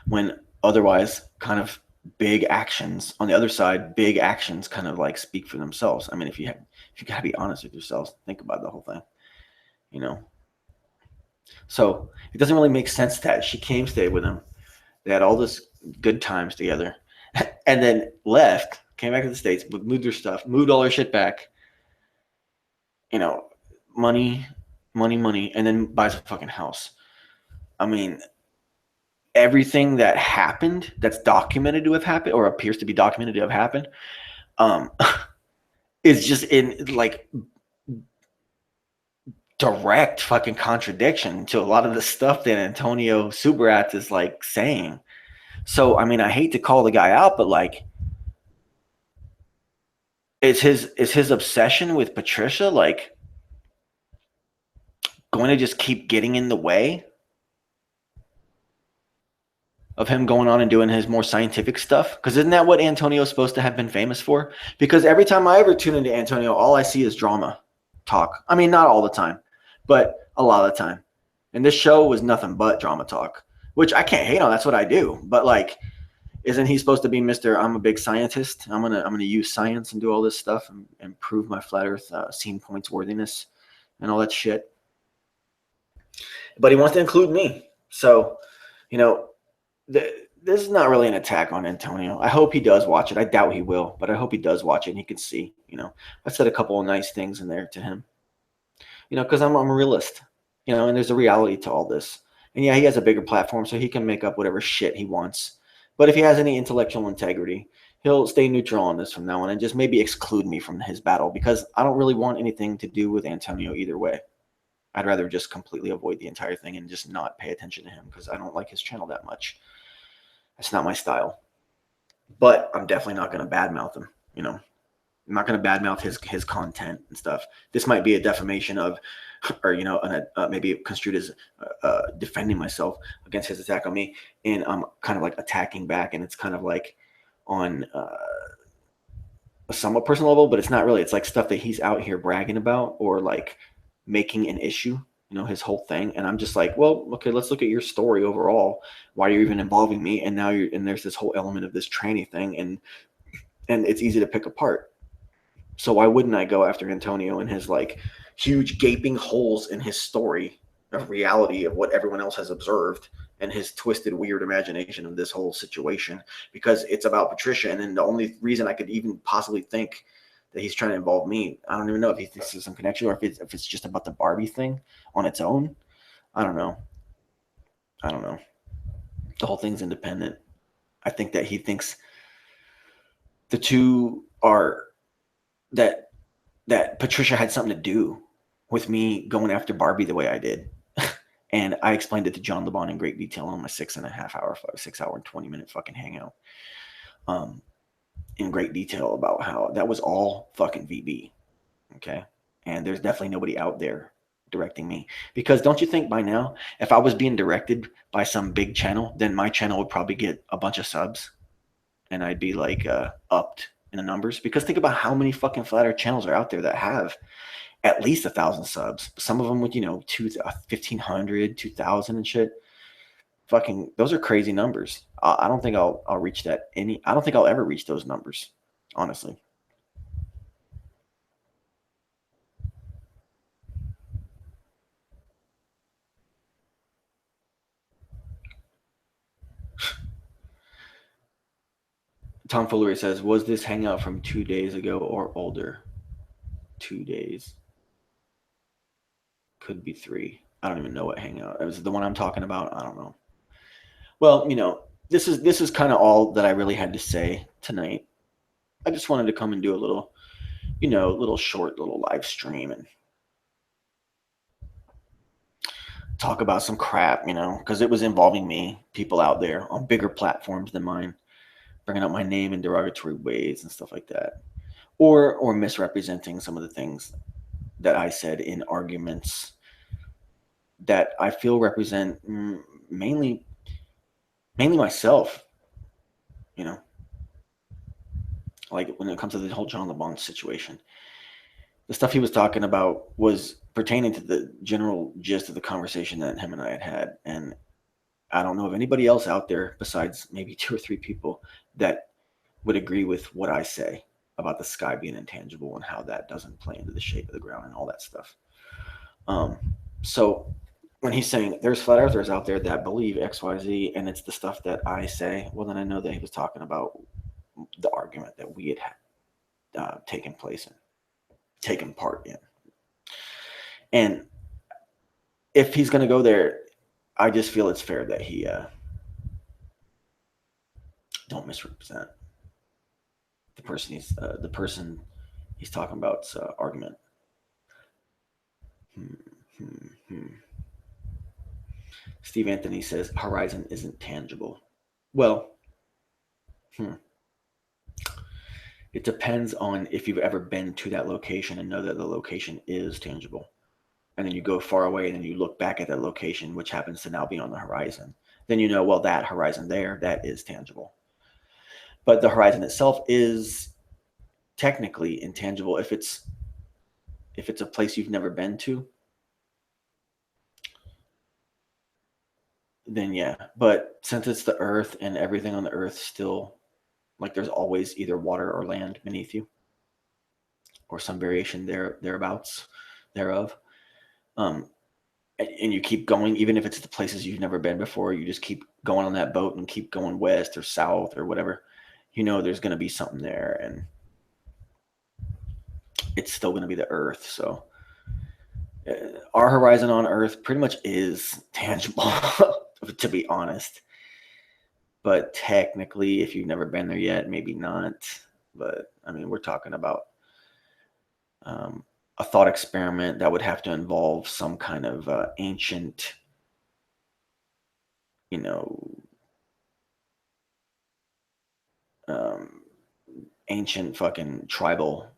Speaker 1: when otherwise kind of big actions on the other side, big actions kind of like speak for themselves. I mean, if you gotta be honest with yourselves, think about the whole thing. So it doesn't really make sense that she came, stayed with him. They had all this good times together, and then left, came back to the States, moved her stuff, moved all her shit back. Money, and then buys a fucking house. I mean, everything that happened, that's documented to have happened, or appears to be documented to have happened, is just in like direct fucking contradiction to a lot of the stuff that Antonio Subirats is like saying. So I mean, I hate to call the guy out, but like, is his obsession with Patricia like going to just keep getting in the way of him going on and doing his more scientific stuff? Because isn't that what Antonio's supposed to have been famous for? Because every time I ever tune into Antonio, all I see is drama talk. I mean, not all the time, but a lot of the time. And this show was nothing but drama talk, which I can't hate on. That's what I do. But like, isn't he supposed to be Mr. I'm a big scientist. I'm gonna use science and do all this stuff and prove my flat Earth scene points worthiness and all that shit. But he wants to include me. So, this is not really an attack on Antonio. I hope he does watch it. I doubt he will, but I hope he does watch it and he can see. I said a couple of nice things in there to him. Because I'm a realist. And there's a reality to all this. And yeah, he has a bigger platform, so he can make up whatever shit he wants. But if he has any intellectual integrity, he'll stay neutral on this from now on and just maybe exclude me from his battle, because I don't really want anything to do with Antonio either way. I'd rather just completely avoid the entire thing and just not pay attention to him, because I don't like his channel that much. That's not my style. But I'm definitely not going to badmouth him. I'm not going to badmouth his content and stuff. This might be a defamation of, or maybe construed as defending myself against his attack on me, and I'm kind of like attacking back, and it's kind of like on a somewhat personal level, but it's not really. It's like stuff that he's out here bragging about or like making an issue, his whole thing. And I'm just like, well, okay, let's look at your story overall, why you're even involving me. And now there's this whole element of this tranny thing, and it's easy to pick apart. So why wouldn't I go after Antonio and his like huge gaping holes in his story of reality of what everyone else has observed and his twisted, weird imagination of this whole situation, because it's about Patricia. And then the only reason I could even possibly think that he's trying to involve me, I don't even know if he thinks there's some connection or if it's just about the Barbie thing on its own. I don't know. The whole thing's independent. I think that he thinks the two are that Patricia had something to do with me going after Barbie the way I did. And I explained it to John LeBon in great detail on my 6 hour and 20-minute fucking hangout. In great detail about how that was all fucking VB. Okay. And there's definitely nobody out there directing me, because don't you think by now, if I was being directed by some big channel, then my channel would probably get a bunch of subs and I'd be like upped in the numbers? Because think about how many fucking flat earth channels are out there that have at least 1,000 subs. Some of them with 1,500, 2,000 and shit. Fucking, those are crazy numbers. I don't think I'll reach that I don't think I'll ever reach those numbers, honestly. Tom Foolery says, was this hangout from 2 days ago or older? 2 days. Could be 3. I don't even know what hangout. It was the one I'm talking about. I don't know. Well, this is kind of all that I really had to say tonight. I just wanted to come and do a little, little short little live stream and talk about some crap, because it was involving me, people out there on bigger platforms than mine, bringing up my name in derogatory ways and stuff like that, or misrepresenting some of the things that I said in arguments that I feel represent mainly myself, like when it comes to the whole John LeBon situation. The stuff he was talking about was pertaining to the general gist of the conversation that him and I had. And I don't know of anybody else out there besides maybe 2 or 3 people that would agree with what I say about the sky being intangible and how that doesn't play into the shape of the ground and all that stuff. So when he's saying there's flat earthers out there that believe XYZ and it's the stuff that I say, well, then I know that he was talking about the argument that we had taken part in. And if he's going to go there, I just feel it's fair that he don't misrepresent the person he's talking about's argument. Steve Anthony says horizon isn't tangible. Well, it depends on if you've ever been to that location and know that the location is tangible. And then you go far away and then you look back at that location, which happens to now be on the horizon. Then well, that horizon there, that is tangible. But the horizon itself is technically intangible if it's a place you've never been to. Then yeah. But since it's the earth and everything on the earth still, like, there's always either water or land beneath you, or some variation thereabouts thereof. And you keep going, even if it's the places you've never been before, you just keep going on that boat and keep going west or south or whatever. There's going to be something there, and it's still going to be the earth. So our horizon on earth pretty much is tangible, to be honest. But technically, if you've never been there yet, maybe not. But I mean, we're talking about a thought experiment that would have to involve some kind of ancient, ancient fucking tribal,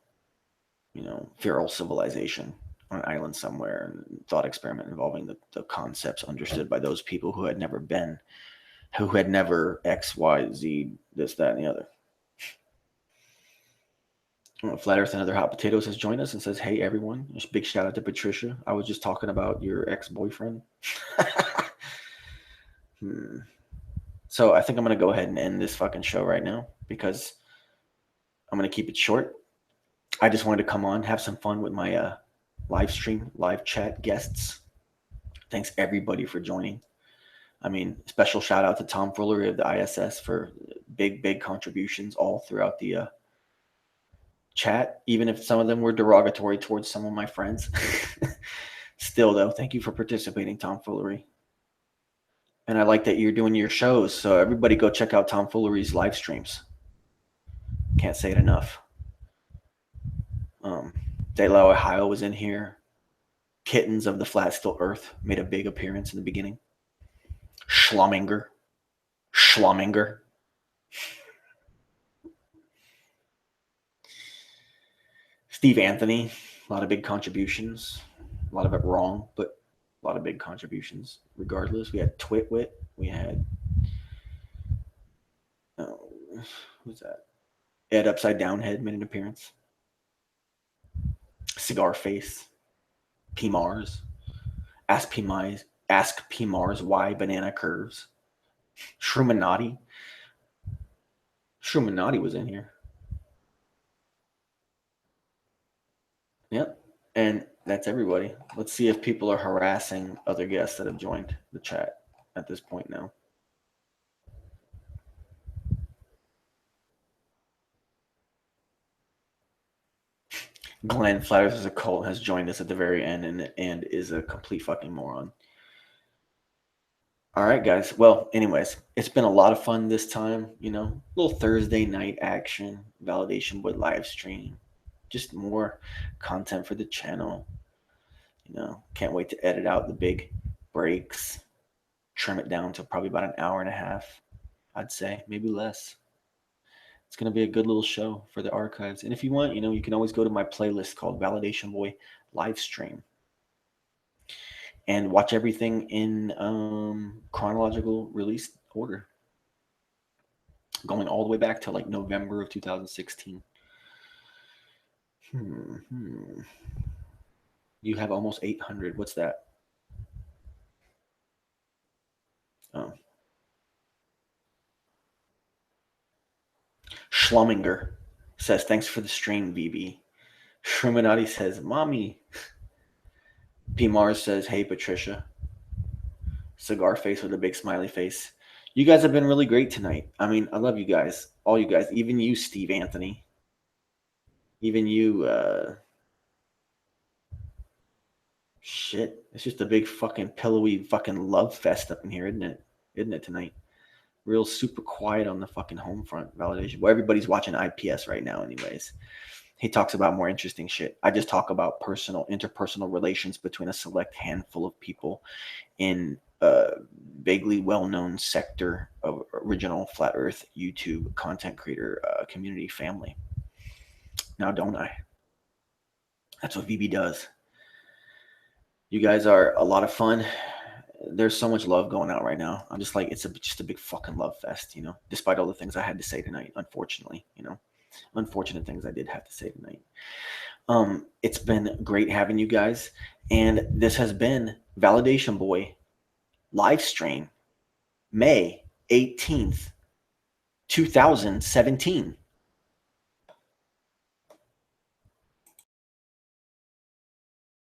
Speaker 1: feral civilization on an island somewhere, and thought experiment involving the concepts understood by those people who had never been, who had never X, Y, Z, this, that, and the other. Flat Earth and Other Hot Potatoes has joined us and says, hey, everyone. Just big shout out to Patricia. I was just talking about your ex-boyfriend. So I think I'm going to go ahead and end this fucking show right now, because I'm going to keep it short. I just wanted to come on, have some fun with my live stream, live chat guests Thanks everybody for joining. I mean, special shout out to Tom Foolery of the ISS for big contributions all throughout the chat, even if some of them were derogatory towards some of my friends. Still, though, thank you for participating, Tom Foolery. And I like that you're doing your shows, so everybody go check out Tom Foolery's live streams. Can't say it enough. Daylight Ohio was in here. Kittens of the Flat Still Earth made a big appearance in the beginning. Schlumminger. Steve Anthony, a lot of big contributions. A lot of it wrong, but a lot of big contributions regardless. We had Twitwit. We had, who's that? Ed Upside Down Head made an appearance. Cigar Face. P Mars. Ask P Mars why banana curves. Shruminati. Shruminati was in here. Yep. And that's everybody. Let's see if people are harassing other guests that have joined the chat at this point now. Glenn Flatters as a cult has joined us at the very end and is a complete fucking moron. All right, guys. Well, anyways, it's been a lot of fun this time. You know, little Thursday night action, Validation Boy live stream, just more content for the channel. You know, can't wait to edit out the big breaks, trim it down to probably about an hour and a half, I'd say, maybe less. It's going to be a good little show for the archives. And if you want, you know, you can always go to my playlist called Validation Boy Live Stream and watch everything in chronological release order, going all the way back to like November of 2016. You have almost 800. What's that? Oh. Schlumminger says, thanks for the stream, VB. Shruminati says, mommy. P. Mars says, hey, Patricia. Cigar Face with a big smiley face. You guys have been really great tonight. I mean, I love you guys. All you guys. Even you, Steve Anthony. Even you, shit. It's just a big fucking pillowy fucking love fest up in here, isn't it? Isn't it tonight? Real super quiet on the fucking home front validation. Well, everybody's watching IPS right now anyways. He talks about more interesting shit. I just talk about interpersonal relations between a select handful of people in a vaguely well-known sector of original Flat Earth YouTube content creator community family. Now, don't I? That's what VB does. You guys are a lot of fun. There's so much love going out right now. I'm just like, it's just a big fucking love fest, you know, despite all the things I had to say tonight, unfortunately, you know, unfortunate things I did have to say tonight. It's been great having you guys. And this has been Validation Boy live stream, May 18th, 2017.